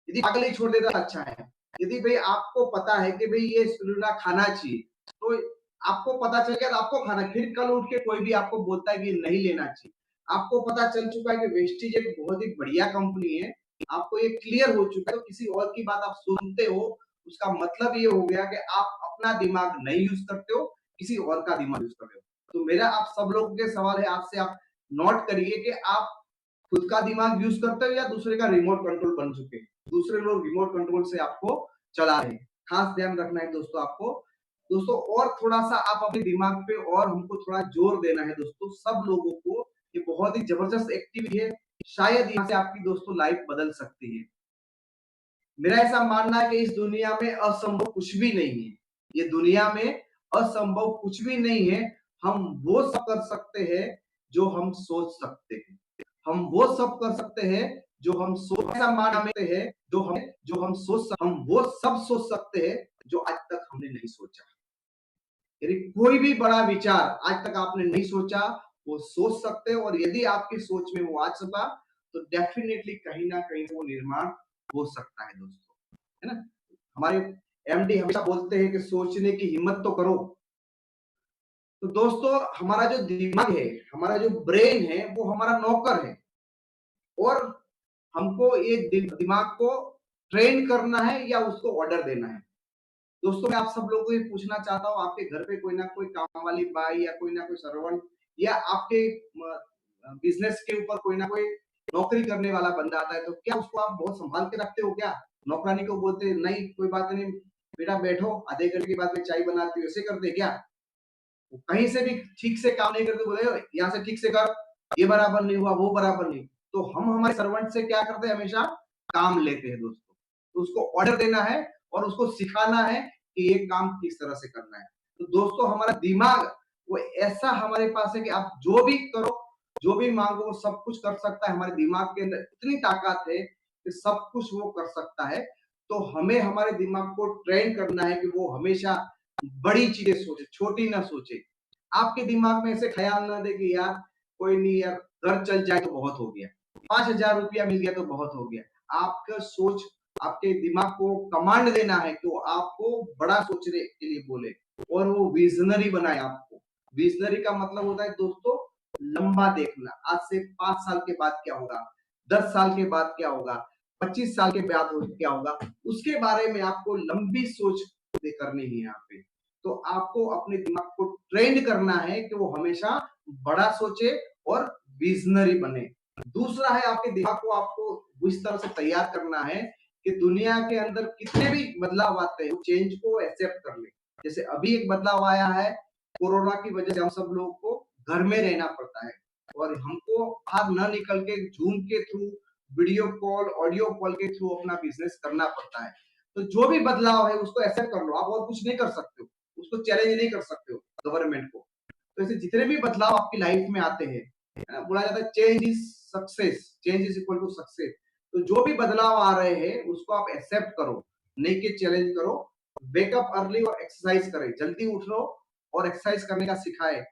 यदि पागल ही छोड़ देता अच्छा है। यदि भाई आपको पता है कि भाई ये स्पिरुलिना खाना चाहिए, तो आपको पता चल गया तो आपको खाना, फिर कल उठ के कोई भी आपको बोलता है कि नहीं लेना चाहिए। आपको पता चल चुका है कि वेस्टीज एक बहुत ही बढ़िया कंपनी है, आपको ये क्लियर हो चुका है, तो किसी और की बात आप सुनते हो, उसका मतलब ये हो गया कि आप अपना दिमाग नहीं यूज करते हो, किसी और का दिमाग यूज कर रहे हो। तो मेरा आप सब लोगों के सवाल है, आज से आप नोट करिए कि आप खुद का दिमाग यूज करते हो या दूसरे का रिमोट कंट्रोल बन चुके हैं, दूसरे लोग रिमोट कंट्रोल से आपको चला रहे हैं। खास ध्यान रखना है दोस्तों आपको। दोस्तों, और थोड़ा सा आप अपने दिमाग पे और हमको थोड़ा जोर देना है दोस्तों, सब लोगों को। ये बहुत ही जबरदस्त एक्टिविटी है, शायद यहाँ से आपकी दोस्तों लाइफ बदल सकती है। मेरा ऐसा मानना है कि इस दुनिया में असंभव कुछ भी नहीं है। ये दुनिया में असंभव कुछ भी नहीं है। हम वो सब कर सकते हैं जो हम सोच सकते हैं। हम वो सब कर सकते हैं जो हम सोच, ऐसा मानते हैं जो हम हम वो सब सोच सकते हैं जो आज तक हमने नहीं सोचा। यदि कोई भी बड़ा विचार आज तक आपने नहीं सोचा, वो सोच सकते हैं। और यदि आपकी सोच में वो आ चुका, तो डेफिनेटली कहीं ना कहीं वो निर्माण हो सकता है दोस्तों, है ना। हमारे एमडी हमेशा बोलते हैं कि सोचने की हिम्मत तो करो। तो दोस्तों, हमारा जो दिमाग है, हमारा जो ब्रेन है, वो हमारा नौकर है और हमको ये दिमाग को ट्रेन करना है या उसको ऑर्डर देना है। दोस्तों, मैं आप सब लोगों को ये पूछना चाहता हूँ, आपके घर पे कोई ना कोई काम वाली बाई या कोई ना कोई सर्वेंट या आपके बिजनेस के ऊपर कोई ना कोई नौकरी करने वाला बंदा आता है, तो क्या उसको आप बहुत संभाल के रखते हो क्या? नौकरानी को बोलते हैं नहीं कोई बात नहीं, बेटा बैठो, आधे घंटे के बाद में चाय बनाती हूँ, ऐसे करते क्या? वो कहीं से भी ठीक से काम नहीं करते, बोले यहाँ से ठीक से कर, ये बराबर नहीं हुआ, वो बराबर नहीं। तो हम हमारे सर्वेंट से क्या करते हैं, हमेशा काम लेते हैं दोस्तों। तो उसको ऑर्डर देना है और उसको सिखाना है कि ये काम किस तरह से करना है। तो दोस्तों हमारा दिमाग वो ऐसा हमारे पास है कि आप जो भी करो, जो भी मांगो, वो सब कुछ कर सकता है। हमारे दिमाग के अंदर इतनी ताकत है कि सब कुछ वो कर सकता है। तो हमें हमारे दिमाग को ट्रेन करना है कि वो हमेशा बड़ी चीजें सोचे, छोटी ना सोचे। आपके दिमाग में ऐसे ख्याल ना दे कि यार कोई नहीं यार, घर चल जाए तो बहुत हो गया, 5,000 रुपया मिल गया तो बहुत हो गया। आपका सोच, आपके दिमाग को कमांड देना है कि वो आपको बड़ा सोचने के लिए बोले और वो विजनरी बनाए आपको। विजनरी का मतलब होता है दोस्तों लंबा देखना। आज से 5 साल के बाद क्या होगा, 10 साल के बाद क्या होगा, 25 साल के बाद क्या होगा, उसके बारे में आपको लंबी सोच करनी है यहाँ पे। तो आपको अपने दिमाग को ट्रेंड करना है कि वो हमेशा बड़ा सोचे और विजनरी बने। दूसरा है आपके दिमाग को आपको इस तरह से तैयार करना है कि दुनिया के अंदर कितने भी बदलाव आते हैं, चेंज को एक्सेप्ट कर ले। जैसे अभी एक बदलाव आया है, कोरोना की वजह से हम सब लोगों को घर में रहना पड़ता है और हमको बाहर न निकल के जूम के through, video call, audio call के थ्रू अपना बिजनेस करना पड़ता है। तो जो भी बदलाव है उसको एक्सेप्ट कर लो। आप और कुछ नहीं कर सकते हो, उसको चैलेंज नहीं कर सकते हो गवर्नमेंट को। तो ऐसे जितने भी बदलाव आपकी लाइफ में आते हैं, है ना, बोला जाता है change is success, change is equal to success. तो जो भी बदलाव आ रहे हैं उसको आप एक्सेप्ट करो, नहीं के चैलेंज करो। वेकअप अर्ली और एक्सरसाइज करें, जल्दी उठो और एक्सरसाइज करने का सिखाए।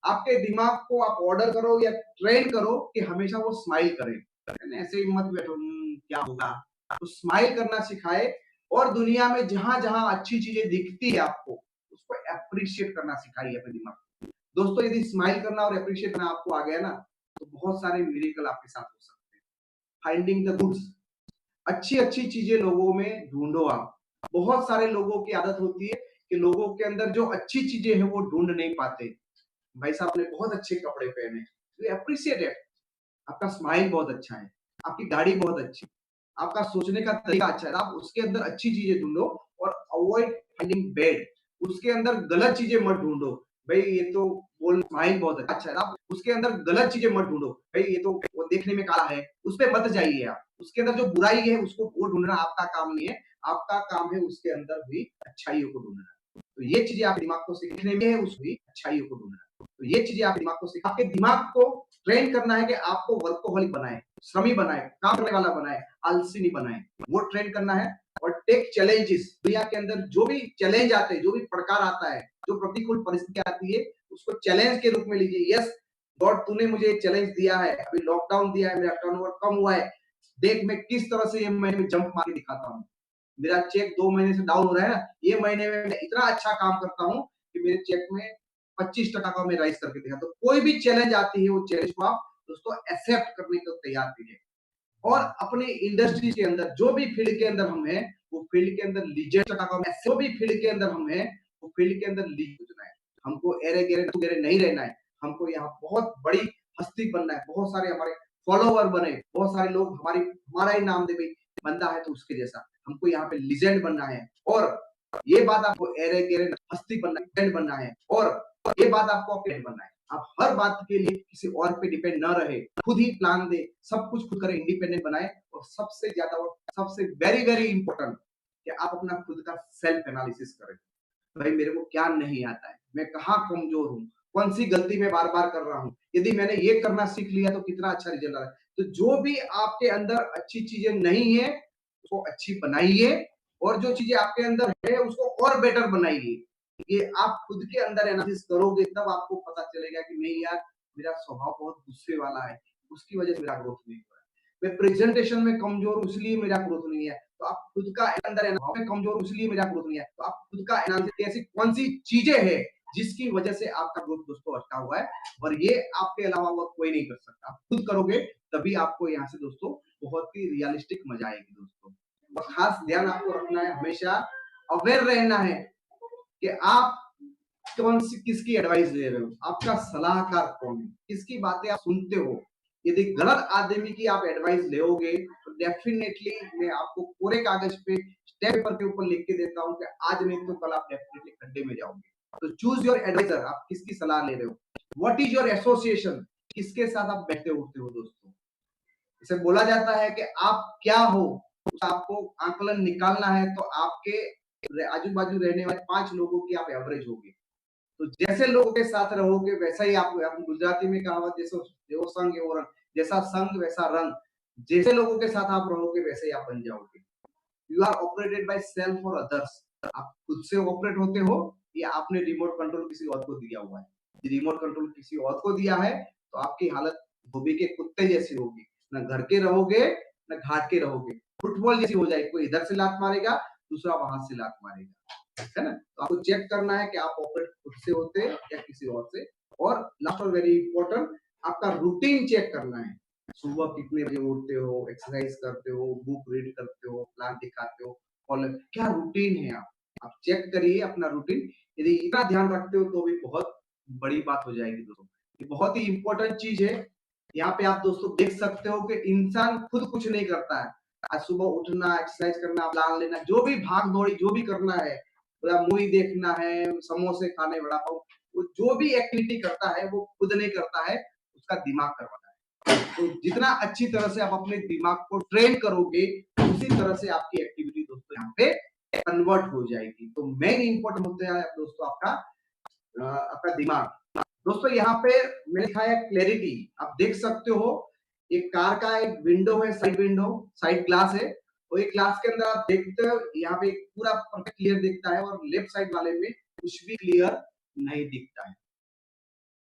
आपके दिमाग को आप ऑर्डर करो या ट्रेन करो कि हमेशा वो स्माइल करे, ऐसे ही मत बैठो क्या होगा। तो स्माइल करना सिखाए और दुनिया में जहां जहां अच्छी चीजें दिखती है आपको, उसको अप्रिशिएट करना सिखाइए अपने दिमाग को। दोस्तों यदि स्माइल करना और अप्रिशिएट करना आपको आ गया ना, तो बहुत सारे मिरेकल आपके साथ हो सकते हैं। फाइंडिंग द गुड्स, अच्छी अच्छी चीजें लोगों में ढूंढो आप। बहुत सारे लोगों की आदत होती है कि लोगों के अंदर जो अच्छी चीजें हैं वो ढूंढ नहीं पाते। भाई साहब ने बहुत अच्छे कपड़े पहने, तो अप्रिशिएट है। आपका स्माइल बहुत अच्छा है, आपकी गाड़ी बहुत अच्छी, आपका सोचने का तरीका अच्छा है। आप उसके अंदर अच्छी चीजें ढूंढो और अवॉइड फाइंडिंग बैड। उसके अंदर गलत चीजें मत ढूंढो। भाई ये तो बोल स्माइल बहुत अच्छा है, आप उसके अंदर गलत चीजें मत ढूंढो। भाई ये तो वो देखने में काला है, उस पर मत जाइए आप। उसके अंदर जो बुराई है उसको वो ढूंढना आपका काम नहीं है। आपका काम है उसके अंदर भी अच्छाइयों को ढूंढना। तो ये चीजें आप दिमाग को सीखने में है, उसकी अच्छाइयों को ढूंढना। तो ये चीजें आप दिमाग को सीख, आपके दिमाग को ट्रेन करना है कि आपको वर्कोहॉलिक बनाए, श्रमी बनाए, काम करने वाला बनाए, आलसी नहीं बनाए। वो ट्रेन करना है। और टेक चैलेंजेस, दुनिया के अंदर जो भी चैलेंज आते हैं, जो भी प्रकार आता है, जो प्रतिकूल परिस्थिति आती है, उसको चैलेंज के रूप में लीजिए। यस गॉड, तूने मुझे चैलेंज दिया है, अभी लॉकडाउन दिया है, मेरा टर्नओवर कम हुआ है, देख मैं किस तरह से ये महीने में जंप मार के दिखाता हूँ। मेरा चेक 2 महीने से डाउन हो रहा है ना, ये महीने में मैं इतना अच्छा काम करता हूँ कि मेरे चेक में 25% का मैं राइज करके दिखा। तो कोई भी चैलेंज आती है, वो चैलेंज को आप दोस्तों एक्सेप्ट करने को तैयार कीजिए। और अपने इंडस्ट्री के अंदर जो भी फील्ड के अंदर हम हैं, वो फील्ड के अंदर लीजेंड का काम है। जो भी फील्ड के अंदर हम हैं, वो फील्ड के अंदर लीड होना है। हमको एरे गेरे गेरे नहीं रहना है। हमको यहाँ बहुत बड़ी हस्ती बनना है, बहुत सारे हमारे फॉलोवर बने, बहुत सारे लोग हमारा ही नाम दे, भाई बंदा है तो उसके जैसा। हमको यहाँ पे लीजेंड बनना है। और ये बात आपको एरे गेरे हस्ती बनना है। और ये बात आपको अपने बनना है। आप हर बात के लिए किसी और पे डिपेंड ना रहे, खुद ही प्लान दे, सब कुछ खुद करे, इंडिपेंडेंट बनाए। और सबसे ज्यादा और सबसे वेरी वेरी इंपॉर्टेंट कि आप अपना खुद का सेल्फ एनालिसिस करें। भाई मेरे को क्या नहीं आता है, मैं कहाँ कमजोर हूँ, कौन सी गलती मैं बार बार कर रहा हूँ, यदि मैंने ये करना सीख लिया तो कितना अच्छा रिजल्ट आ रहा है। तो जो भी आपके अंदर अच्छी चीजें नहीं है उसको अच्छी बनाइए, और जो चीजें आपके अंदर है उसको और बेटर बनाइए। ये आप खुद के अंदर एनालिसिस करोगे तब आपको पता चलेगा कि नहीं यार, मेरा स्वभाव बहुत गुस्से वाला है, उसकी वजह से मेरा ग्रोथ नहीं हो रहा है। मैं प्रेजेंटेशन में कमजोर हूँ इसलिए मेरा ग्रोथ नहीं है। तो आप खुद का अंदर में कमजोर हूँ इसलिए मेरा ग्रोथ नहीं है, तो आप खुद का एनालिसिस, ऐसी कौन सी चीजें हैं जिसकी वजह से आपका ग्रोथ दोस्तों अटका हुआ है, और ये आपके अलावा और कोई नहीं कर सकता। आप खुद करोगे तभी आपको यहाँ से दोस्तों बहुत ही रियलिस्टिक मजा आएगी दोस्तों। और खास ध्यान आपको रखना है, हमेशा अवेयर रहना है कि आप कौन सी किसकी एडवाइस ले रहे हो, आपका सलाहकार कौन है, किसकी बातें आप सुनते हो। यदि गलत आदमी की आप एडवाइस लोगे तो डेफिनेटली मैं आपको पूरे कागज पे स्टेप पेपर के ऊपर लिख के देता हूँ कि आज नहीं तो कल आप डेफिनेटली खड्डे में जाओगे। तो चूज योर एडवाइजर, आप किसकी सलाह ले रहे हो, व्हाट इज योर एसोसिएशन, किसके साथ आप बैठते उठते हो दोस्तों। इसे बोला जाता है कि आप क्या हो, आपको आकलन निकालना है तो आपके आजू बाजू रहने वाले 5 लोगों की आप एवरेज होगे। तो जैसे लोगों के साथ रहोगे वैसा ही आप गुजराती में कहावत जैसे जेવો संग एवो रंग, जैसा संग वैसा रंग, जैसे लोगों के साथ आप रहोगे वैसे ही आप बन जाओगे। You are operated by self और अदर्स, आप खुद से ऑपरेट होते हो या आपने रिमोट कंट्रोल किसी और को दिया हुआ है। रिमोट कंट्रोल किसी और को दिया है तो आपकी हालत धोबी के कुत्ते जैसी होगी, ना घर के रहोगे ना घाट के रहोगे, फुटबॉल जैसी हो जाएगी, कोई इधर से लात मारेगा दूसरा वहां से लात मारेगा, है ना। तो आपको चेक करना है कि आप ऑपरेट खुद से होते हैं या किसी और से। और लास्ट और वेरी इंपॉर्टेंट, आपका रूटीन चेक करना है। सुबह कितने बजे उठते हो, एक्सरसाइज करते हो, बुक रीड करते हो, प्लान दिखाते हो, और क्या रूटीन है आप चेक करिए अपना रूटीन। यदि इतना ध्यान रखते हो तो भी बहुत बड़ी बात हो जाएगी दोस्तों। ये बहुत ही इंपॉर्टेंट चीज है। यहाँ पे आप दोस्तों देख सकते हो कि इंसान खुद कुछ नहीं करता है। आज सुबह उठना, एक्सरसाइज करना, प्लान लेना, जो भी भाग दौड़ी जो भी करना है, मूवी देखना है, समोसे खाने, वड़ा पाव, वो जो भी एक्टिविटी करता है वो खुद नहीं करता है, उसका दिमाग करवाता है। तो जितना अच्छी तरह से आप अपने दिमाग को ट्रेन करोगे उसी तरह से आपकी एक्टिविटी दोस्तों यहाँ पे कन्वर्ट हो जाएगी। तो मेन इंपॉर्टेंट होता है दोस्तों आपका दिमाग। दोस्तों यहाँ पे मैंने लिखा है क्लैरिटी, आप देख सकते हो एक कार का एक विंडो, साइड ग्लास है, और एक ग्लास के अंदर आप देखते हो यहाँ पे पूरा परफेक्ट क्लियर दिखता है, और लेफ्ट साइड वाले में कुछ भी क्लियर नहीं दिखता है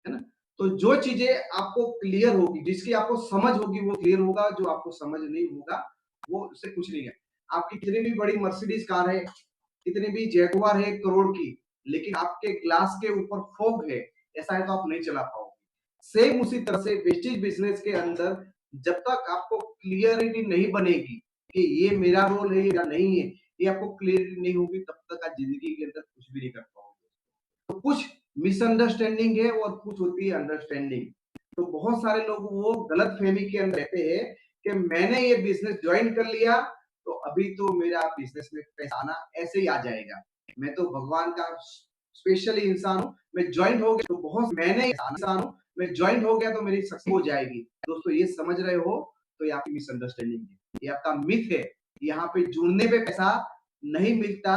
ना। तो जो चीजें आपको क्लियर होगी, जिसकी आपको समझ होगी वो क्लियर होगा, जो आपको समझ नहीं होगा वो उससे कुछ नहीं है। आपकी कितनी भी बड़ी मर्सिडीज कार है, कितनी भी जैगुआर है 1 करोड़ की, लेकिन आपके ग्लास के ऊपर फॉग है, ऐसा है तो आप नहीं चला पाओगे। सेम उसी तरह से वेस्टेज बिजनेस के अंदर जब तक आपको क्लियरिटी नहीं बनेगी कि ये मेरा रोल है या नहीं है, ये आपको क्लियरिटी नहीं होगी, तब तक आप जिंदगी के अंदर कुछ भी नहीं कर पाओगे। तो कुछ मिसअंडरस्टैंडिंग है और कुछ होती है अंडरस्टैंडिंग। तो बहुत सारे लोग वो गलत फहमी के अंदर रहते हैं कि मैंने ये बिजनेस ज्वाइन कर लिया तो अभी तो मेरा बिजनेस में पैसा आना ऐसे ही आ जाएगा, मैं तो भगवान का स्पेशली इंसान हूँ, मैं ज्वाइन हो गया तो बहुत, मैंने इंसान हूँ, मैं ज्वाइन हो गया तो मेरी सक्सेस हो जाएगी। दोस्तों ये समझ रहे हो तो ये आपकी मिसअंडरस्टैंडिंग है, ये आपका मिथ है। यहाँ पे जुड़ने पे पैसा नहीं मिलता।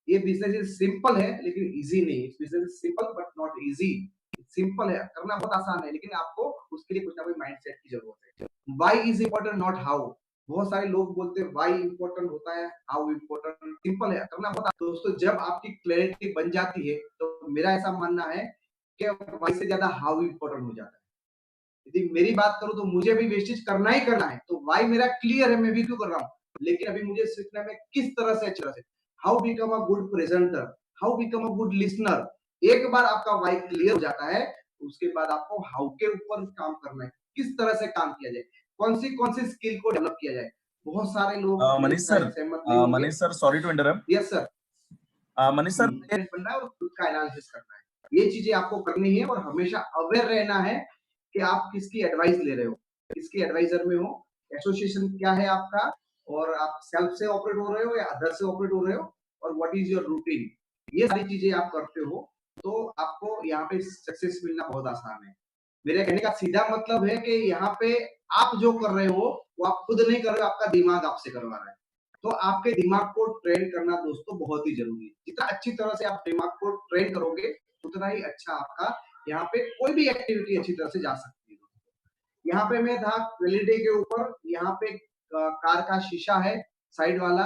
ये बिजनेस सिंपल है लेकिन इजी नहीं है। Business simple but not easy. Simple है, करना बहुत आसान है, लेकिन आपको उसके लिए कुछ ना कुछ माइंडसेट की जरूरत है। Why is important not how. बहुत सारे लोग बोलते हैं व्हाई इंपॉर्टेंट होता है, हाउ इंपॉर्टेंट। सिंपल है, करना बहुत दोस्तों जब आपकी क्लैरिटी बन जाती है तो मेरा ऐसा मानना है कि व्हाई से ज्यादा हाउ इंपॉर्टेंट हो जाता है। यदि मेरी बात करूं तो मुझे भी वेस्टेज करना ही करना है, तो व्हाई मेरा क्लियर है, मैं भी क्यों कर रहा हूँ, लेकिन अभी मुझे सीखना है किस तरह से, अच्छी तरह से। How become a good presenter, how become a good listener. एक बार आपका व्हाई क्लियर हो जाता है उसके बाद आपको हाउ के ऊपर काम करना है, किस तरह से काम किया जाए, कौन सी स्किल को डेवलप किया जाए। बहुत सारे लोग मेरी मनीष सर, सहमत नहीं होंगे। Manish sir, sorry to interrupt. Yes sir. Manish sir, बनना है और खुद का एनालिसिस करना है, ये चीजें आपको करनी है, और हमेशा अवेयर रहना है कि आप किसकी एडवाइस ले रहे हो, किसकी एडवाइजर में हो, एसोसिएशन क्या है आपका, और आप सेल्फ से ऑपरेट हो रहे हो या अदर से ऑपरेट हो रहे हो, और व्हाट इज योर रूटीन। ये सारी चीजें आप करते हो तो आपको यहाँ पे सक्सेस मिलना बहुत आसान है। मेरे कहने का सीधा मतलब है कि यहाँ पे आप जो कर रहे हो वो आप खुद नहीं कर रहे हो, आपका दिमाग आपसे करवा रहा है। तो आपके दिमाग को ट्रेन करना दोस्तों बहुत ही जरूरी है। जितना अच्छी तरह से आप दिमाग को ट्रेन करोगे उतना ही अच्छा आपका यहाँ पे कोई भी एक्टिविटी अच्छी तरह से जा सकती है। यहाँ पे मैं था क्वालिटी के ऊपर, यहाँ पे कार का शीशा है साइड वाला,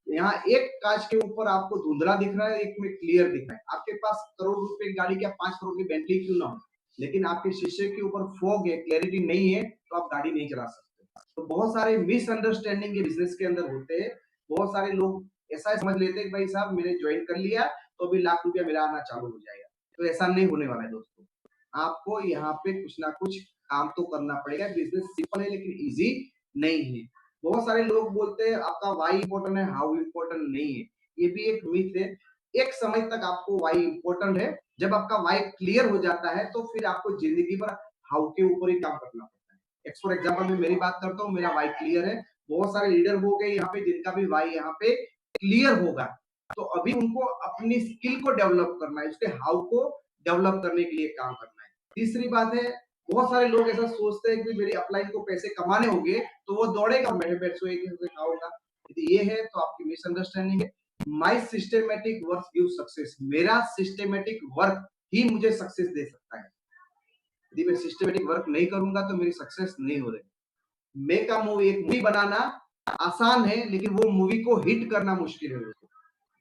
यहाँ एक कांच के ऊपर आपको धुंधला दिख रहा है, एक में क्लियर दिख रहा है। आपके पास करोड़ रुपए की गाड़ी, क्या 5 करोड़ की बेंटली क्यों ना हो, लेकिन आपके शीशे के ऊपर फॉग है, क्लैरिटी नहीं है, तो आप गाड़ी नहीं चला सकते। तो बहुत सारे मिसअंडरस्टैंडिंग ये बिजनेस के अंदर होते हैं। बहुत सारे लोग ऐसा समझ लेते हैं कि भाई साहब मैंने ज्वाइन कर लिया तो अभी लाख रुपया मेरा आना चालू हो जाएगा। तो ऐसा नहीं होने वाला है दोस्तों। आपको यहाँ पे कुछ ना कुछ काम तो करना पड़ेगा। बिजनेस सिंपल है लेकिन इजी नहीं है। बहुत सारे लोग बोलते हैं आपका वाई इंपॉर्टेंट है, हाउ इंपॉर्टेंट नहीं है। ये भी एक मिथ है। एक समय तक आपको वाई इंपॉर्टेंट है, जब आपका वाई क्लियर हो जाता है तो फिर आपको जिंदगी भर हाउ के ऊपर ही काम करना पड़ता है। फॉर एग्जाम्पल मैं मेरी बात करता हूँ, मेरा वाई क्लियर है, बहुत सारे लीडर हो गए यहाँ पे जिनका भी वाई यहाँ पे क्लियर होगा। तो अभी उनको अपनी स्किल को डेवलप करना है, उसके हाउ को डेवलप करने के लिए काम करना है। तीसरी बात है, बहुत सारे लोग ऐसा सोचते हैं कि मेरी अपलाइन को पैसे कमाने होंगे तो वो दौड़ेगा, मेरे पेट से खाऊंगा। यदि ये है तो आपकी मिसअंडरस्टैंडिंग है। माई सिस्टमेटिक वर्क गिव सक्सेस, मेरा सिस्टमेटिक वर्क ही मुझे सक्सेस दे सकता है। यदि मैं सिस्टमेटिक वर्क नहीं करूंगा तो मेरी सक्सेस नहीं हो रही। मेक अ मूवी, एक मूवी बनाना आसान है लेकिन वो मूवी को हिट करना मुश्किल है दोस्तों।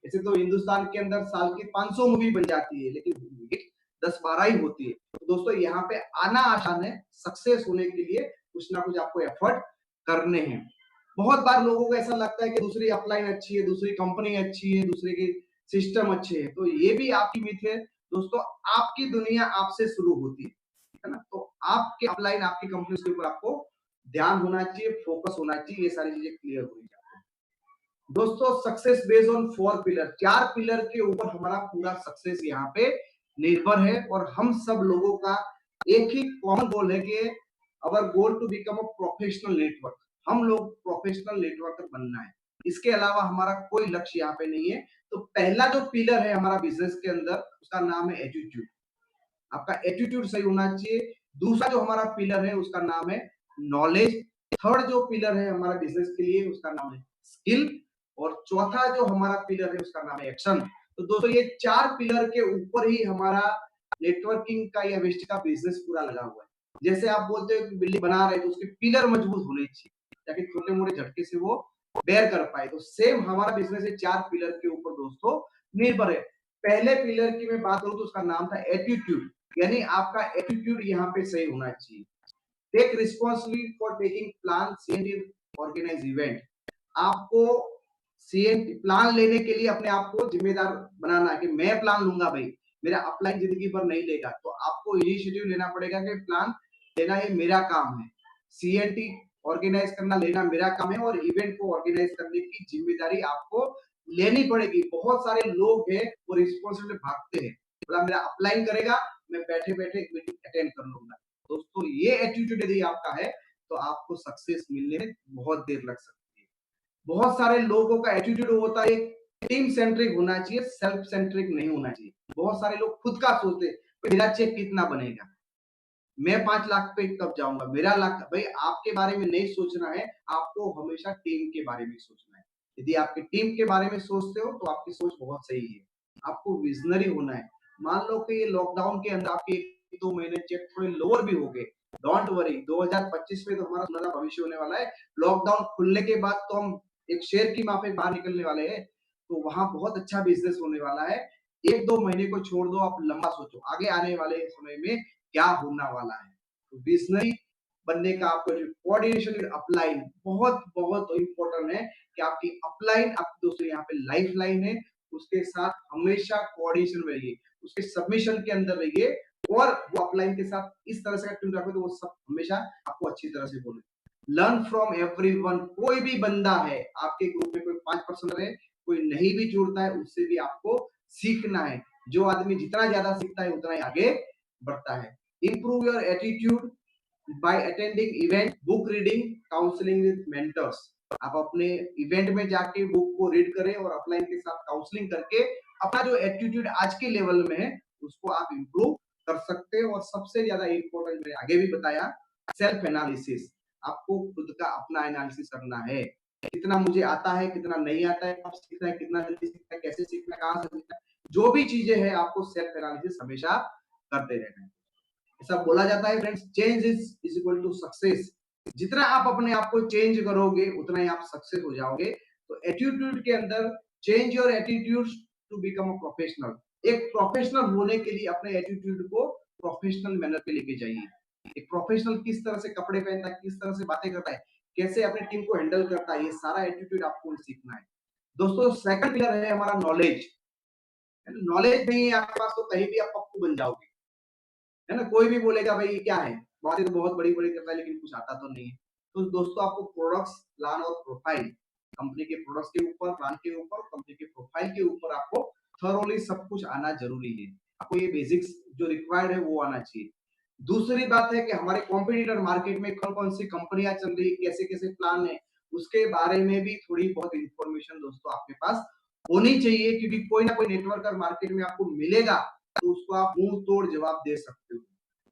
ऐसे तो हिंदुस्तान के अंदर साल की 500 मूवी बन जाती है लेकिन हिट 10-12 ही होती है। तो दोस्तों यहाँ पे आना आसान है, सक्सेस होने के लिए कुछ ना कुछ आपको एफर्ट करने हैं। बहुत बार लोगों को ऐसा लगता है कि दूसरी अपलाइन अच्छी है, दूसरी कंपनी अच्छी है, दूसरे के सिस्टम अच्छे है, तो ये भी आपकी मिथ है दोस्तों। आपकी दुनिया आपसे शुरू होती है ना? तो आपके अपलाइन, आपकी कंपनी के ऊपर आपको ध्यान होना चाहिए, फोकस होना चाहिए, ये सारी चीजें क्लियर होनी चाहिए। दोस्तों success based on 4 pillar, 4 pillar के ऊपर हमारा पूरा सक्सेस यहाँ पे निर्भर है और हम सब लोगों का एक ही कॉमन गोल है कि our goal to become a professional network, हम लोग प्रोफेशनल नेटवर्कर बनना है। इसके अलावा हमारा कोई लक्ष्य यहाँ पे नहीं है। तो पहला जो पिलर है हमारा बिजनेस के अंदर, उसका नाम है एटीट्यूड। आपका एटीट्यूड सही होना चाहिए। दूसरा जो हमारा पिलर है उसका नाम है नॉलेज। थर्ड जो पिलर है हमारा बिजनेस के लिए उसका नाम है स्किल। और चौथा जो हमारा पिलर है उसका नाम है एक्शन। तो दोस्तों ये 4 पिलर के ऊपर ही हमारा नेटवर्किंग का या वेस्ट का बिजनेस पूरा लगा हुआ है। जैसे आप बोलते हो कि बिल्डिंग बना रहे तो उसके पिलर मजबूत होने चाहिए ताकि छोटे मोटे झटके से वो बेयर कर पाए। तो सेम हमारा बिजनेस है 4 पिलर के ऊपर दोस्तों निर्भर है। पहले पिलर की मैं बात करूं तो उसका नाम था एटीट्यूड, यानी आपका एटीट्यूड यहाँ पे सही होना चाहिए। Take responsibility for taking plan CNT organise event. आपको सीएनटी प्लान लेने के लिए अपने आप को जिम्मेदार बनाना है कि मैं प्लान लूंगा भाई, मेरा अपलाइन जिंदगी भर नहीं लेगा। तो आपको इनिशिएटिव लेना पड़ेगा कि प्लान लेना ये मेरा काम है, सीएनटी ऑर्गेनाइज करना लेना मेरा काम है और इवेंट को ऑर्गेनाइज करने की जिम्मेदारी आपको लेनी पड़ेगी। बहुत सारे लोग हैं वो रिस्पॉन्सिबिलिटी भागते हैं, बोला मेरा अपलाइन करेगा, मैं बैठे बैठे मीटिंग अटेंड कर लूंगा। दोस्तों ये एटीट्यूड यदि आपका है तो आपको सक्सेस मिलने में बहुत देर लग सकती है। बहुत सारे लोगों का एटीट्यूड होता है टीम सेंट्रिक होना चाहिए, सेल्फ सेंट्रिक नहीं होना चाहिए। बहुत सारे लोग खुद का सोचते हैं मेरा चेक कितना बनेगा, मैं 5 लाख पे कब जाऊंगा, मेरा लाख। भाई आपके बारे में नहीं सोचना है, आपको हमेशा टीम के बारे में सोचना है। यदि आपकी टीम के बारे में सोचते हो तो आपकी सोच बहुत सही है। आपको विजनरी होना है। मान लो कि ये लॉकडाउन के अंदर आपके 1-2 महीने चेक थोड़े लोअर भी हो गए, डोंट वरी, 2025 में तो हमारा सुनहरा भविष्य होने वाला है। लॉकडाउन खुलने के बाद तो हम एक शेर की माफिक बाहर निकलने वाले हैं, तो वहां बहुत अच्छा बिजनेस होने वाला है। 1-2 महीने को छोड़ दो, आप लंबा सोचो आगे आने वाले समय में क्या होने वाला है। तो विजनरी बनने का आपको जो कोऑर्डिनेशन विद अपलाइन बहुत बहुत इंपॉर्टेंट है कि आपकी अपलाइन, आपकी दोस्तों यहाँ पे लाइफ लाइन है, उसके साथ हमेशा कोऑर्डिनेशन में रहिए, उसके सबमिशन के अंदर रहिए और वो अपलाइन के साथ इस तरह से ट्यून रखो तो वो सब हमेशा आपको अच्छी तरह से बोले। लर्न फ्रॉम एवरीवन, कोई भी बंदा है आपके ग्रुप में, कोई 5% है, कोई नहीं भी जुड़ता है, उससे भी आपको सीखना है। जो आदमी जितना ज्यादा सीखता है उतना ही आगे बढ़ता है। Improve your attitude by attending event, book reading, counseling with mentors। आप अपने इवेंट में जाके बुक को रीड करें और अपलाइन के साथ काउंसलिंग करके अपना जो एटीट्यूड आज के लेवल में है उसको आप इम्प्रूव कर सकते हैं। और सबसे ज्यादा इंपॉर्टेंट मैंने आगे भी बताया, सेल्फ एनालिसिस। आपको खुद का अपना एनालिसिस करना है, कितना मुझे आता है, कितना नहीं आता है, कब सीखना है, कितना जल्दी सीखना है, कैसे सीखना है, कहाँ से सीखना है, जो भी चीजें हैं आपको सेल्फ एनालिसिस हमेशा करते रहना है। ऐसा बोला जाता है friends, change is equal to success. जितना आप अपने आप को चेंज करोगे उतना ही आप सक्सेस हो जाओगे। तो एटीट्यूड के अंदर change your attitude to become a professional. एक प्रोफेशनल होने के लिए अपने एटीट्यूड को प्रोफेशनल मैनर पे लेके जाइए। एक प्रोफेशनल किस तरह से कपड़े पहनता है, किस तरह से बातें करता है, कैसे अपनी टीम को हैंडल करता है, ये सारा एटीट्यूड आपको सीखना है। दोस्तों सेकंड पिलर है हमारा नॉलेज। नॉलेज नहीं है आपके पास तो कहीं भी आप पप्पू बन जाओगे, है ना? कोई भी बोलेगा भाई ये क्या है, बातें तो बहुत बड़ी बड़ी करता है लेकिन कुछ आता तो नहीं है। तो दोस्तों आपको प्रोडक्ट्स, प्लान और प्रोफाइल, कंपनी के प्रोडक्ट्स के ऊपर, प्लान के ऊपर, कंपनी के प्रोफाइल के ऊपर आपको थॉरोली सब कुछ आना जरूरी है। आपको ये बेसिक्स जो रिक्वायर्ड है वो आना चाहिए। दूसरी बात है कि हमारे कॉम्पिटिटर मार्केट में कौन कौन सी कंपनियां चल रही है, कैसे कैसे प्लान है, उसके बारे में भी थोड़ी बहुत इंफॉर्मेशन दोस्तों आपके पास होनी चाहिए, क्योंकि कोई ना कोई नेटवर्कर मार्केट में आपको मिलेगा तो उसको आप मुंह तोड़ जवाब दे सकते हो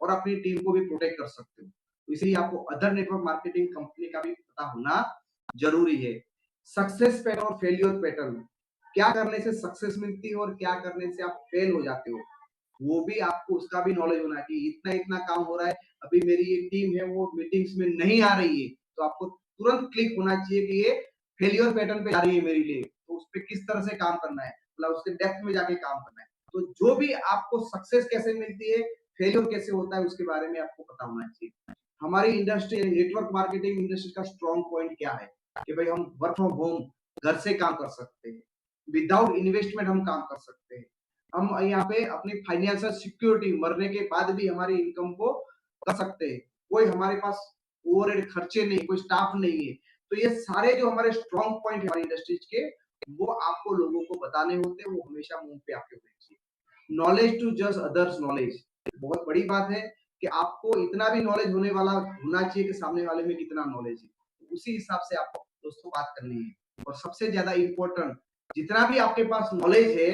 और अपनी टीम को भी प्रोटेक्ट कर सकते हो। तो इसलिए आपको अदर नेटवर्क मार्केटिंग कंपनी का भी पता होना जरूरी है। सक्सेस पैटर्न और फेलियर पैटर्न, क्या करने से सक्सेस मिलती है और क्या करने से आप फेल हो जाते हो, वो भी आपको उसका भी नॉलेज होना चाहिए। इतना इतना काम हो रहा है, अभी मेरी ये टीम है वो मीटिंग्स में नहीं आ रही है, तो आपको तुरंत क्लिक होना चाहिए कि ये फेलियर पैटर्न पे आ रही है मेरे लिए, तो उस पे किस तरह से काम करना है, मतलब उसके डेप्थ में जाके काम करना है। तो जो भी आपको सक्सेस कैसे मिलती है, फेलियर कैसे होता है, उसके बारे में आपको पता होना चाहिए। हमारी इंडस्ट्री नेटवर्क मार्केटिंग इंडस्ट्री का स्ट्रॉन्ग पॉइंट क्या है कि भाई हम वर्क फ्रॉम होम घर से काम कर सकते हैं, विदाउट इन्वेस्टमेंट हम काम कर सकते हैं, हम यहाँ पे अपनी फाइनेंशियल सिक्योरिटी मरने के बाद भी हमारी इनकम को कर सकते हैं, कोई हमारे पास ओवरहेड खर्चे नहीं, कोई स्टाफ नहीं है। तो ये सारे जो हमारे स्ट्रॉन्ग पॉइंट है हमारी इंडस्ट्रीज के, वो आपको लोगों को बताने होते हैं, वो हमेशा मुंह पे आपके होने चाहिए। नॉलेज टू जज अदर्स नॉलेज, बहुत बड़ी बात है कि आपको इतना भी नॉलेज होने वाला होना चाहिए कि सामने वाले में कितना नॉलेज है, उसी हिसाब से आपको दोस्तों बात करनी है। और सबसे ज्यादा इंपॉर्टेंट, जितना भी आपके पास नॉलेज है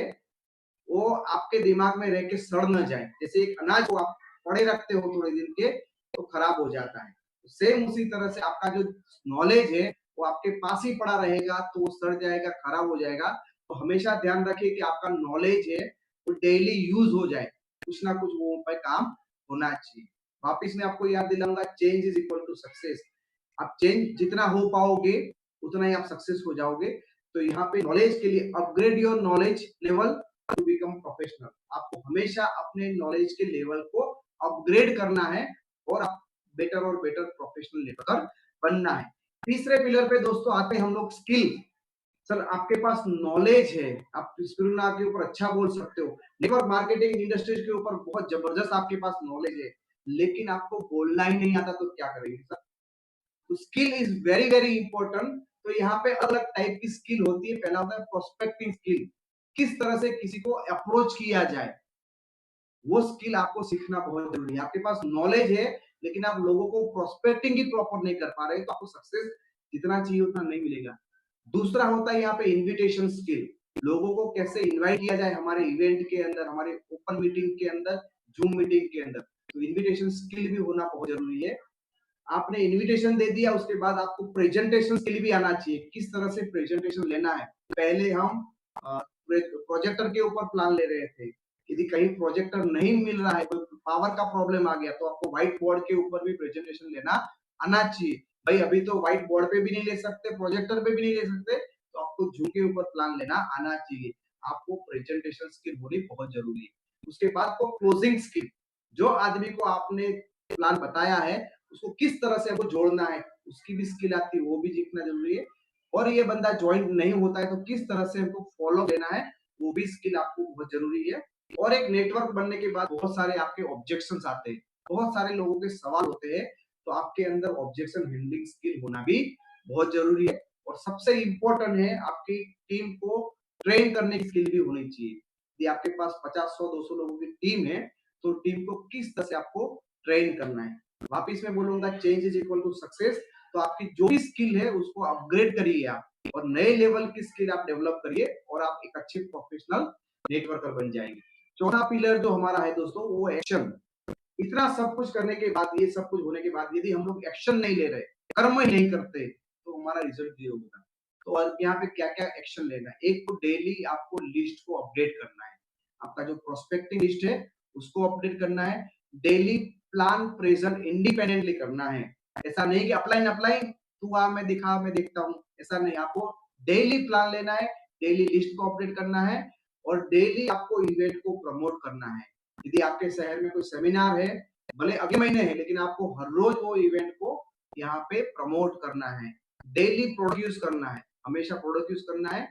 वो आपके दिमाग में रह के सड़ न जाए। जैसे एक अनाज को आप पड़े रखते हो थोड़े दिन के तो खराब हो जाता है, सेम उसी तरह से आपका जो नॉलेज है वो आपके पास ही पड़ा रहेगा तो वो सड़ जाएगा, खराब हो जाएगा। तो हमेशा ध्यान रखिए कि आपका नॉलेज है वो डेली यूज हो जाए, कुछ ना कुछ वो पे काम होना चाहिए। वापिस मैं आपको याद दिलाऊंगा, change is equal to success. आप चेंज जितना हो पाओगे उतना ही आप सक्सेस हो जाओगे। तो यहाँ पे नॉलेज के लिए upgrade your knowledge level to become professional, आपको हमेशा अपने नॉलेज के लेवल को अपग्रेड करना है और आप बेटर और बेटर प्रोफेशनल नेटवर्कर बनना है। तीसरे पिलर पे दोस्तों आते हैं हम लोग स्किल। सर आपके पास नॉलेज है, आप स्किल के ऊपर अच्छा बोल सकते हो, नेटवर्क मार्केटिंग इंडस्ट्रीज के ऊपर बहुत जबरदस्त आपके पास नॉलेज है, लेकिन आपको बोलना ही नहीं आता तो क्या करेंगे सर। तो skill is very very important. तो यहाँ पे अलग टाइप की स्किल होती है। पहला होता है प्रोस्पेक्टिंग स्किल, किस तरह से किसी को अप्रोच किया जाए, वो स्किल आपको सीखना बहुत जरूरी है। आपके पास नॉलेज है लेकिन आप लोगों को प्रोस्पेक्टिंग ही प्रॉपर नहीं कर पा रहे तो आपको सक्सेस जितना चाहिए उतना नहीं मिलेगा। दूसरा होता है यहाँ पे इनविटेशन स्किल, लोगों को कैसे इनवाइट किया जाए हमारे इवेंट के अंदर, हमारे ओपन मीटिंग के अंदर, जूम मीटिंग के अंदर। तो इनविटेशन स्किल भी होना बहुत जरूरी है। आपने इनविटेशन दे दिया, उसके बाद आपको प्रेजेंटेशन स्किल भी आना चाहिए, किस तरह से प्रेजेंटेशन लेना है। पहले हम प्रोजेक्टर के ऊपर प्लान ले रहे थे, यदि कहीं प्रोजेक्टर नहीं मिल रहा है, कोई पावर का प्रॉब्लम आ गया, तो आपको व्हाइट बोर्ड के ऊपर भी प्रेजेंटेशन लेना आना चाहिए। भाई अभी तो व्हाइट बोर्ड पे भी नहीं ले सकते, प्रोजेक्टर पे भी नहीं ले सकते, तो आपको जूम के ऊपर प्लान लेना आना चाहिए। आपको प्रेजेंटेशन स्किल होनी बहुत जरूरी है। उसके बाद को क्लोजिंग स्किल, जो आदमी को आपने प्लान बताया है उसको किस तरह से आपको जोड़ना है, उसकी भी स्किल आती है, वो भी सीखना जरूरी है। और ये बंदा ज्वाइन नहीं होता है तो किस तरह से हमको फॉलो लेना है, वो भी स्किल आपको बहुत जरूरी है। और एक नेटवर्क बनने के बाद बहुत सारे आपके ऑब्जेक्शंस आते हैं, बहुत सारे लोगों के सवाल होते हैं, तो आपके अंदर ऑब्जेक्शन हैंडलिंग स्किल होना भी बहुत जरूरी है। और सबसे इंपॉर्टेंट है आपकी टीम को ट्रेन करने की स्किल भी होनी चाहिए। यदि आपके पास 50, 100, 200 लोगों की टीम है तो टीम को किस तरह से आपको ट्रेन करना है। वापिस मैं बोलूंगा, change is equal to success. तो आपकी जो भी स्किल है उसको अपग्रेड करिए आप और नए लेवल की स्किल आप डेवलप करिए और आप एक अच्छे प्रोफेशनल नेटवर्कर बन जाएंगे। चौथा पिलर जो हमारा है दोस्तों वो एक्शन। इतना सब कुछ करने के बाद, ये सब कुछ होने के बाद यदि हम लोग एक्शन नहीं ले रहे, कर्म ही नहीं करते, तो हमारा रिजल्ट जीरो होगा। तो यहाँ पे क्या क्या एक्शन लेना है, एक तो डेली आपको लिस्ट को अपडेट करना है, आपका जो प्रोस्पेक्टिंग लिस्ट है उसको अपडेट करना है। डेली प्लान प्रेजेंट इंडिपेंडेंटली करना है, ऐसा नहीं कि अपलाइन अपलाइन तू आ मैं दिखा मैं देखता हूँ, ऐसा नहीं। आपको डेली प्लान लेना है, डेली लिस्ट को अपडेट करना है और डेली आपको इवेंट को प्रमोट करना है। यदि आपके शहर में कोई सेमिनार है, भले अगले महीने है, लेकिन आपको हर रोज वो इवेंट को यहाँ पे प्रमोट करना है। डेली प्रोड्यूस करना है, हमेशा प्रोड्यूस करना है।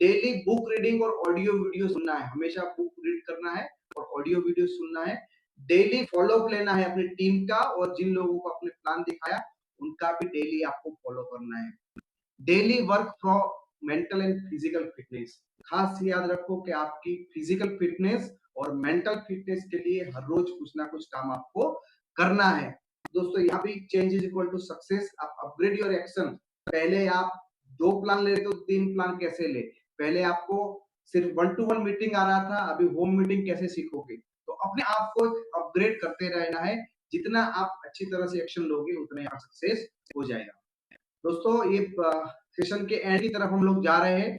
डेली बुक रीडिंग और ऑडियो वीडियो सुनना है, हमेशा बुक रीड करना है और ऑडियो वीडियो सुनना है। डेली फॉलोअप लेना है अपनी टीम का, और जिन लोगों को अपने प्लान दिखाया उनका भी डेली आपको फॉलो करना है। Daily work for mental and physical fitness, खास याद रखो कि आपकी फिजिकल फिटनेस और मेंटल फिटनेस के लिए हर रोज कुछ ना कुछ काम आपको करना है। दोस्तों यहाँ भी change is equal to success. आप अपग्रेड योर एक्शन, पहले आप 2 प्लान ले रहे तो 3 प्लान कैसे ले? पहले आपको सिर्फ 1 टू 1 मीटिंग आ रहा था, अभी होम मीटिंग कैसे सीखोगे? तो अपने आप को अपग्रेड करते रहना है, जितना आप अच्छी तरह से एक्शन लोगे उतना ही आप सक्सेस हो जाएगा। दोस्तों ये सेशन के एंड की तरफ हम लोग जा रहे हैं।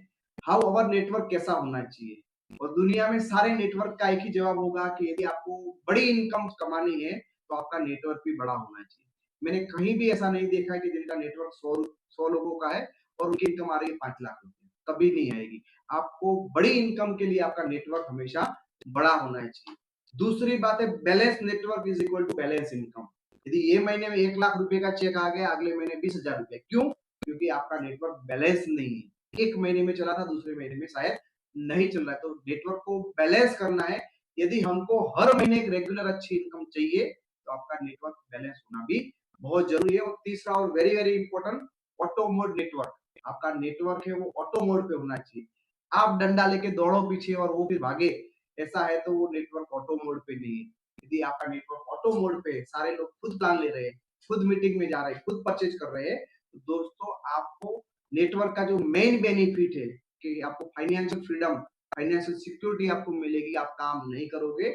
हाउ अवर नेटवर्क कैसा होना चाहिए? और दुनिया में सारे नेटवर्क का एक ही जवाब होगा कि यदि आपको बड़ी इनकम कमानी है, तो आपका नेटवर्क भी बड़ा होना चाहिए। मैंने कहीं भी ऐसा नहीं देखा है कि जिनका नेटवर्क 100 लोगों का है और उनकी इनकम आ रही है 5 लाख रुपए, कभी नहीं आएगी। आपको बड़ी इनकम के लिए आपका नेटवर्क हमेशा बड़ा होना चाहिए। दूसरी बात है balance network is equal to balance income. यदि ये महीने में 1 लाख रुपए का चेक आ गया, अगले महीने 20,000 रुपए, क्यों? क्योंकि आपका नेटवर्क बैलेंस नहीं है। एक महीने में चला था, दूसरे महीने में शायद नहीं चल रहा है। तो नेटवर्क को बैलेंस करना है। यदि हमको हर महीने एक रेगुलर अच्छी इनकम चाहिए, तो आपका नेटवर्क बैलेंस होना भी बहुत जरूरी है। और तीसरा और very very important, auto mode network. आपका नेटवर्क है वो ऑटो मोड पे होना चाहिए। आप डंडा लेके दौड़ो पीछे और वो फिर भागे, ऐसा है तो वो नेटवर्क ऑटो मोड पे नहीं है। यदि आपका नेटवर्क ऑटो मोड पे है, सारे लोग खुद प्लान ले रहे हैं, खुद मीटिंग में जा रहे हैं, खुद परचेज कर रहे हैं, तो दोस्तों आपको नेटवर्क का जो मेन बेनिफिट है कि आपको फाइनेंशियल फ्रीडम, फाइनेंशियल सिक्योरिटी आपको मिलेगी। आप काम नहीं करोगे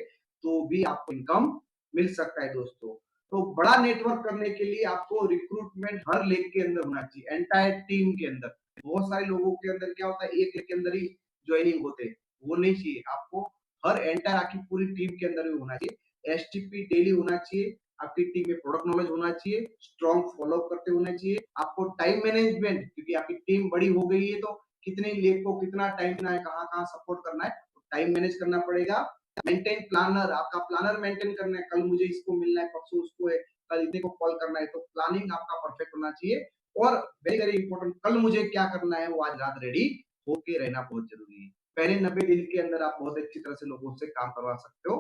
तो भी आपको इनकम मिल सकता है दोस्तों। तो बड़ा नेटवर्क करने के लिए आपको रिक्रूटमेंट हर लेग के अंदर होना चाहिए, एंटायर टीम के अंदर। बहुत सारे लोगों के अंदर क्या होता है, एक लेग के अंदर ही ज्वाइनिंग होते हैं, वो नहीं चाहिए। आपको हर एंटायर आपकी पूरी टीम के अंदर भी होना चाहिए। एसटीपी डेली होना चाहिए, आपकी टीम में प्रोडक्ट नॉलेज होना चाहिए, स्ट्रॉन्ग फॉलो करते होना चाहिए। आपको टाइम मैनेजमेंट, क्योंकि आपकी टीम बड़ी हो गई है तो कितने लेग को कितना टाइम देना है, कहाँ-कहाँ सपोर्ट करना है, तो टाइम मैनेज करना पड़ेगा। मेंटेन प्लानर, आपका प्लानर मेंटेन करना है, कल मुझे इसको मिलना है, परसों उसको है, कल इतने को कॉल करना है, तो प्लानिंग आपका परफेक्ट होना चाहिए। और वेरी वेरी इंपॉर्टेंट, कल मुझे क्या करना है वो आज रात रेडी होके रहना बहुत जरूरी है। पहले 90 दिन के अंदर आप बहुत अच्छी तरह से लोगों से काम करवा सकते हो।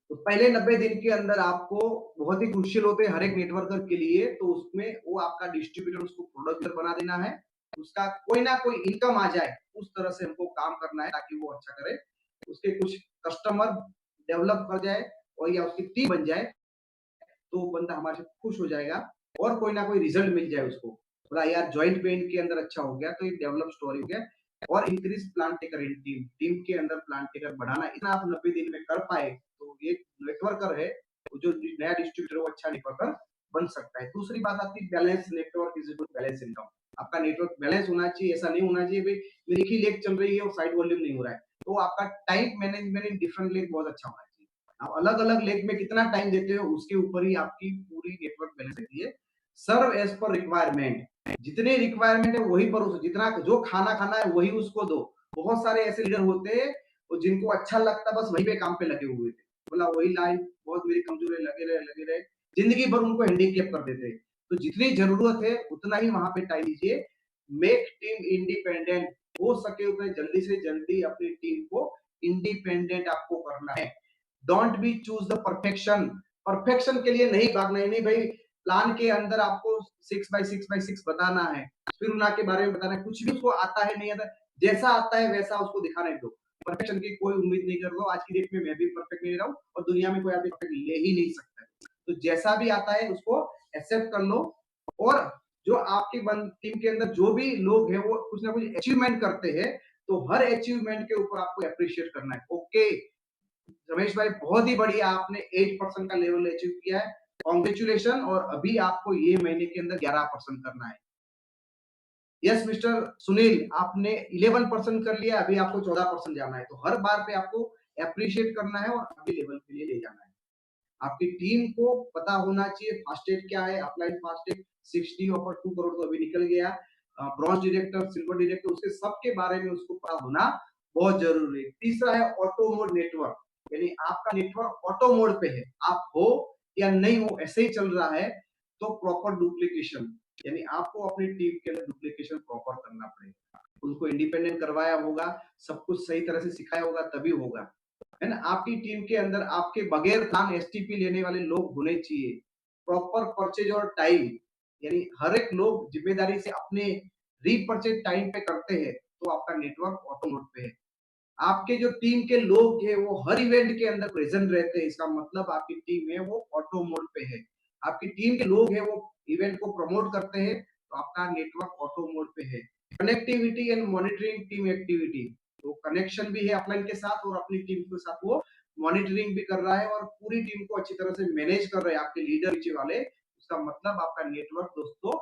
तो पहले 90 दिन के अंदर आपको बहुत ही क्रूशियल होते हैं हर एक नेटवर्कर के लिए, तो उसमें वो आपका डिस्ट्रीब्यूटर, उसको प्रोडक्ट बना देना है, उसका कोई ना कोई इनकम आ जाए, उस तरह से हमको काम करना है ताकि वो अच्छा करे, उसके कुछ कस्टमर डेवलप कर जाए और या उसकी टीम बन जाए, तो वो बंदा हमारे से खुश हो जाएगा और कोई ना कोई रिजल्ट मिल जाए उसको। बोला यार जॉइंट पेन के अंदर अच्छा हो गया, तो ये डेवलप स्टोरी हो गया। और इंक्रीज प्लांट टेकर इन टीम, टीम के अंदर प्लांट टेकर बढ़ाना, इतना आप 90 दिन में कर पाए तो ये नेटवर्कर है, जो नया डिस्ट्रीब्यूटर वो अच्छा नेटवर्कर बन सकता है। दूसरी बात आती है balance network is equal to balance income. आपका नेटवर्क बैलेंस होना चाहिए, ऐसा नहीं होना चाहिए भाई मेरी एक ही लेग चल रही है और साइड वॉल्यूम नहीं हो रहा है। तो आपका time management in different leg बहुत अच्छा होना चाहिए। आप अलग-अलग लेग में कितना टाइम देते हो उसके ऊपर ही आपकी पूरी नेटवर्क बैलेंस रहती है। सर्व एज़ पर रिक्वायरमेंट, जितनी रिक्वायरमेंट है वही पर उसे, जितना जो खाना है वही उसको दो। बहुत सारे ऐसे लीडर होते हैं और जिनको अच्छा लगता बस वहीं पे काम पे लगे हुए थे। बोला वही लाइन बहुत मेरी कमजोर है, लगे रहे, जिंदगी भर उनको हैंडीकैप कर देते। तो जितनी जरूरत है उतना ही वहां पे टाइम दीजिए। मेक टीम इंडिपेंडेंट, हो सके उतने जल्दी से जल्दी अपनी टीम को इंडिपेंडेंट आपको करना है। Don't be choose the perfection, perfection के लिए नहीं भागना है। नहीं भाई प्लान के अंदर आपको 6x6x6 बताना है, फिर उना के बारे में बताना है, कुछ भी उसको आता है नहीं आता, जैसा आता है वैसा उसको दिखाने दो। परफेक्शन की कोई उम्मीद नहीं कर लो। आज की डेट में मैं भी परफेक्ट नहीं रहा हूँ और दुनिया में कोई आदमी परफेक्ट ले ही नहीं सकता है। तो जैसा भी आता है उसको एक्सेप्ट कर लो। और जो आपकी टीम के अंदर जो भी लोग हैं वो कुछ ना कुछ अचीवमेंट करते हैं, तो हर अचीवमेंट के ऊपर आपको अप्रिशिएट करना है। ओके रमेश भाई, बहुत ही बढ़िया, आपने 8% का लेवल अचीव किया है, कॉन्ग्रेचुलेशन। और अभी आपको ये महीने के अंदर 11% करना है। यस मिस्टर सुनील, आपने 11% कर लिया, अभी आपको 14% जाना है। तो हर बार पे आपको अप्रिशिएट करना है और अगले लेवल के लिए ले जाना है। आपकी टीम को पता होना चाहिए फास्टेट क्या है, अपलाइन फास्टेट 60 ऑफर 2 करोड़ तो अभी निकल गया। ब्रॉन्ज डायरेक्टर, सिल्वर डायरेक्टर, उसके सबके बारे में उसको पता होना बहुत जरूरी है। तीसरा है ऑटो मोड नेटवर्क, यानी आपका नेटवर्क ऑटो मोड पे है, आप हो या नहीं हो ऐसे ही चल रहा है, तो प्रॉपर डुप्लीकेशन, यानी आपको अपनी टीम के अंदर डुप्लीकेशन प्रॉपर करना पड़ेगा। उनको इंडिपेंडेंट करवाया होगा, सब कुछ सही तरह से सिखाया होगा तभी होगा, है ना। आपकी टीम के अंदर आपके बगैर प्लान एसटीपी लेने वाले लोग होने चाहिए। प्रॉपर परचेज और टाइम, यानी हर एक लोग जिम्मेदारी से अपने रीपरचेज टाइम पे करते हैं, तो आपका नेटवर्क ऑटो मोड पे है। आपके जो टीम के लोग हैं वो हर इवेंट के अंदर प्रेजेंट रहते हैं, इसका मतलब आपकी टीम है वो ऑटो मोड पे है। आपकी टीम के लोग हैं वो इवेंट को प्रमोट करते हैं, तो आपका नेटवर्क ऑटो मोड पे है। Connectivity and monitoring team activity, तो कनेक्शन भी है अपलाइन के साथ और अपनी टीम के साथ वो मॉनिटरिंग भी कर रहा है और पूरी टीम को अच्छी तरह से मैनेज कर रहे हैं आपके लीडर नीचे वाले। उसका मतलब आपका नेटवर्क दोस्तों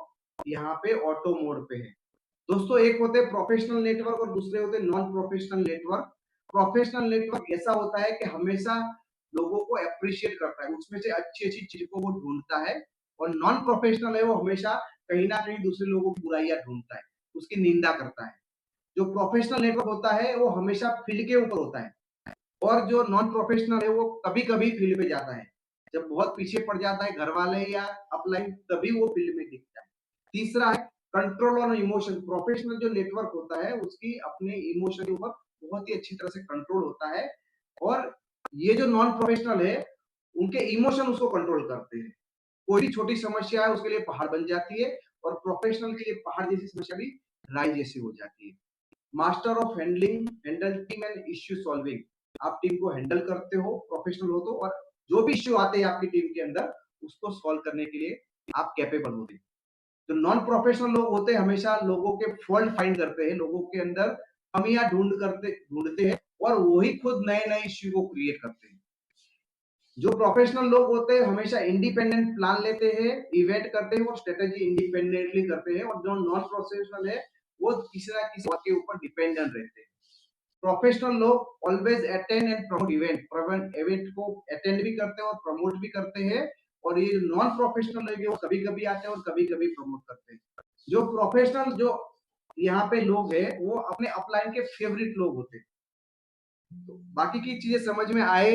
यहाँ पे ऑटो मोड पे है। दोस्तों एक होते हैं प्रोफेशनल नेटवर्क और दूसरे होते हैं non professional network. Professional network ऐसा होता है कि हमेशा लोगों को एप्रिशिएट करता है, उसमें से अच्छी-अच्छी चीज़ को वो ढूँढता है, और नॉन प्रोफेशनल है वो हमेशा कहीं न कहीं दूसरे लोगों की बुराइयाँ ढूँढता है, उसकी निंदा करता है। जो प्रोफेशनल नेटवर्क होता है वो हमेशा फील्ड के ऊपर होता है, और जो नॉन प्रोफेशनल है वो कभी-कभी फील्ड में जाता है। जब बहुत पीछे पड़ जाता है घरवाले या अपलाइन तभी वो फील्ड में दिखता है। तीसरा है कंट्रोल ऑन इमोशन। प्रोफेशनल जो नेटवर्क होता है उसकी अपने इमोशन के ऊपर बहुत ही अच्छी तरह से कंट्रोल होता है, और ये जो नॉन प्रोफेशनल है उनके इमोशन उसको कंट्रोल करते हैं। कोई भी छोटी समस्या है उसके लिए पहाड़ बन जाती है, और प्रोफेशनल के लिए पहाड़ जैसी समस्या भी राई जैसी हो जाती है। Master of Henle team and issue solving. आप टीम को हैंडल करते हो, प्रोफेशनल हो तो, और जो भी इश्यू आते हैं आपकी टीम के अंदर उसको सॉल्व करने के लिए आप कैपेबल होते हैं। जो नॉन प्रोफेशनल लोग होते हैं हमेशा लोगों के फॉल्ट फाइंड करते हैं, लोगों के अंदर कमियां ढूंढते हैं, और वही खुद नए नए इश्यू को क्रिएट करते हैं। जो प्रोफेशनल लोग होते हैं हमेशा इंडिपेंडेंट प्लान लेते हैं, इवेंट करते हैं और स्ट्रेटेजी इंडिपेंडेंटली करते हैं, और जो नॉन प्रोफेशनल है वो किसी ना किसी के ऊपर डिपेंडेंट रहते हैं। प्रोफेशनल लोग always attend and promote event को अटेंड भी करते हैं और प्रमोट भी करते हैं, और ये नॉन प्रोफेशनल लोग वो कभी-कभी आते हैं और कभी-कभी प्रमोट करते हैं। जो प्रोफेशनल जो यहाँ पे लोग हैं वो अपने अपलाइन के फेवरेट लोग होते हैं। तो बाकी की चीजें समझ में आए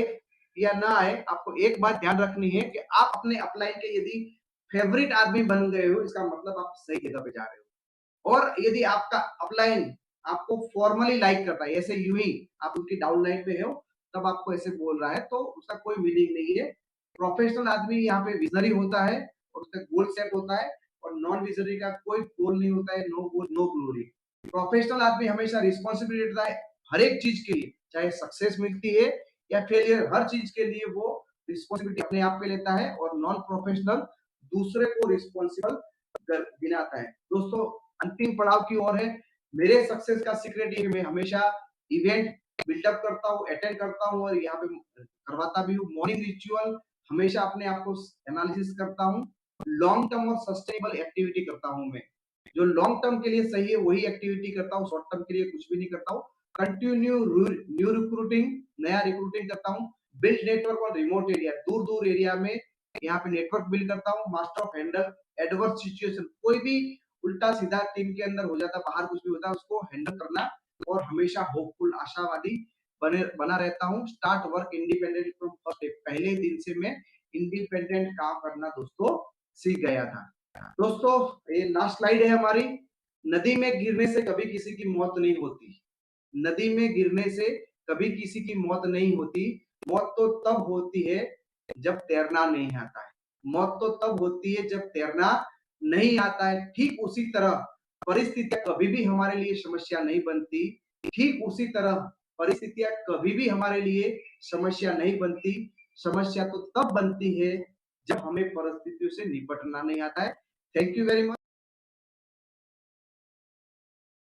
या ना आए, आपको एक बात ध्यान रखनी है कि आप अपने अपलाइन के यदि फेवरेट आदमी बन गए हो इसका मतलब आप सही जगह पे जा रहे हो। और यदि आपका अपलाइन आपको फॉर्मली लाइक करता है, ऐसे यूं ही आप उनकी डाउनलाइन पे हो तब आपको ऐसे बोल रहा है, तो उसका कोई मीनिंग नहीं है। प्रोफेशनल आदमी यहाँ पे विजनरी होता है और उसका गोल सेट होता है, और नॉन विजनरी का कोई गोल नहीं होता है, no goal no glory. Professional आदमी हमेशा रिस्पॉन्सिबिलिटी लेता है हर एक चीज के लिए, चाहे सक्सेस मिलती है या फेलियर, हर चीज के लिए वो रिस्पॉन्सिबिलिटी अपने आप पे लेता है, और नॉन प्रोफेशनल दूसरे को रिस्पॉन्सिबल गिनाता है। दोस्तों अंतिम पड़ाव की ओर है। मेरे सक्सेस का सीक्रेट ये मैं हमेशा इवेंट बिल्डअप करता हूँ, अटेंड करता हूँ और यहाँ पे करवाता भी हूँ। मॉर्निंग रिचुअल हमेशा अपने आप को एनालिसिस करता हूँ। लॉन्ग टर्म और सस्टेनेबल एक्टिविटी करता हूँ मैं। जो लॉन्ग टर्म के लिए सही है वही एक्टिविटी करता हूँ, शॉर्ट टर्म के लिए कुछ भी नहीं करता हूँ। कंटिन्यू न्यू रिक्रूटिंग, नया रिक्रूटिंग करता हूँ। बिल्ड नेटवर्क और रिमोट एरिया, दूर दूर एरिया में यहाँ पे नेटवर्क बिल्ड करता हूँ। Master of Henle adverse situation, कोई भी उल्टा सीधा टीम के अंदर हो जाता, बाहर कुछ भी होता है उसको हैंडल करना, और हमेशा होपफुल आशावादी बना रहता हूँ। Start work independent from first day, पहले दिन से मैं इंडिपेंडेंट काम करना दोस्तों सीख गया था। दोस्तों ये लास्ट स्लाइड है हमारी। नदी में गिरने से कभी किसी की मौत नहीं होती। नदी में गिरने से कभी किसी की मौत नहीं होती। मौत तो तब होती है जब तैरना नहीं आता है। मौत तो तब होती है जब तैरना नहीं आता है। ठीक उसी तरह परिस्थितियां कभी भी हमारे लिए समस्या नहीं बनती। ठीक उसी तरह परिस्थितियां कभी भी हमारे लिए समस्या नहीं बनती। समस्या तो तब बनती है जब हमें परिस्थितियों से निपटना नहीं आता है। Thank you very much.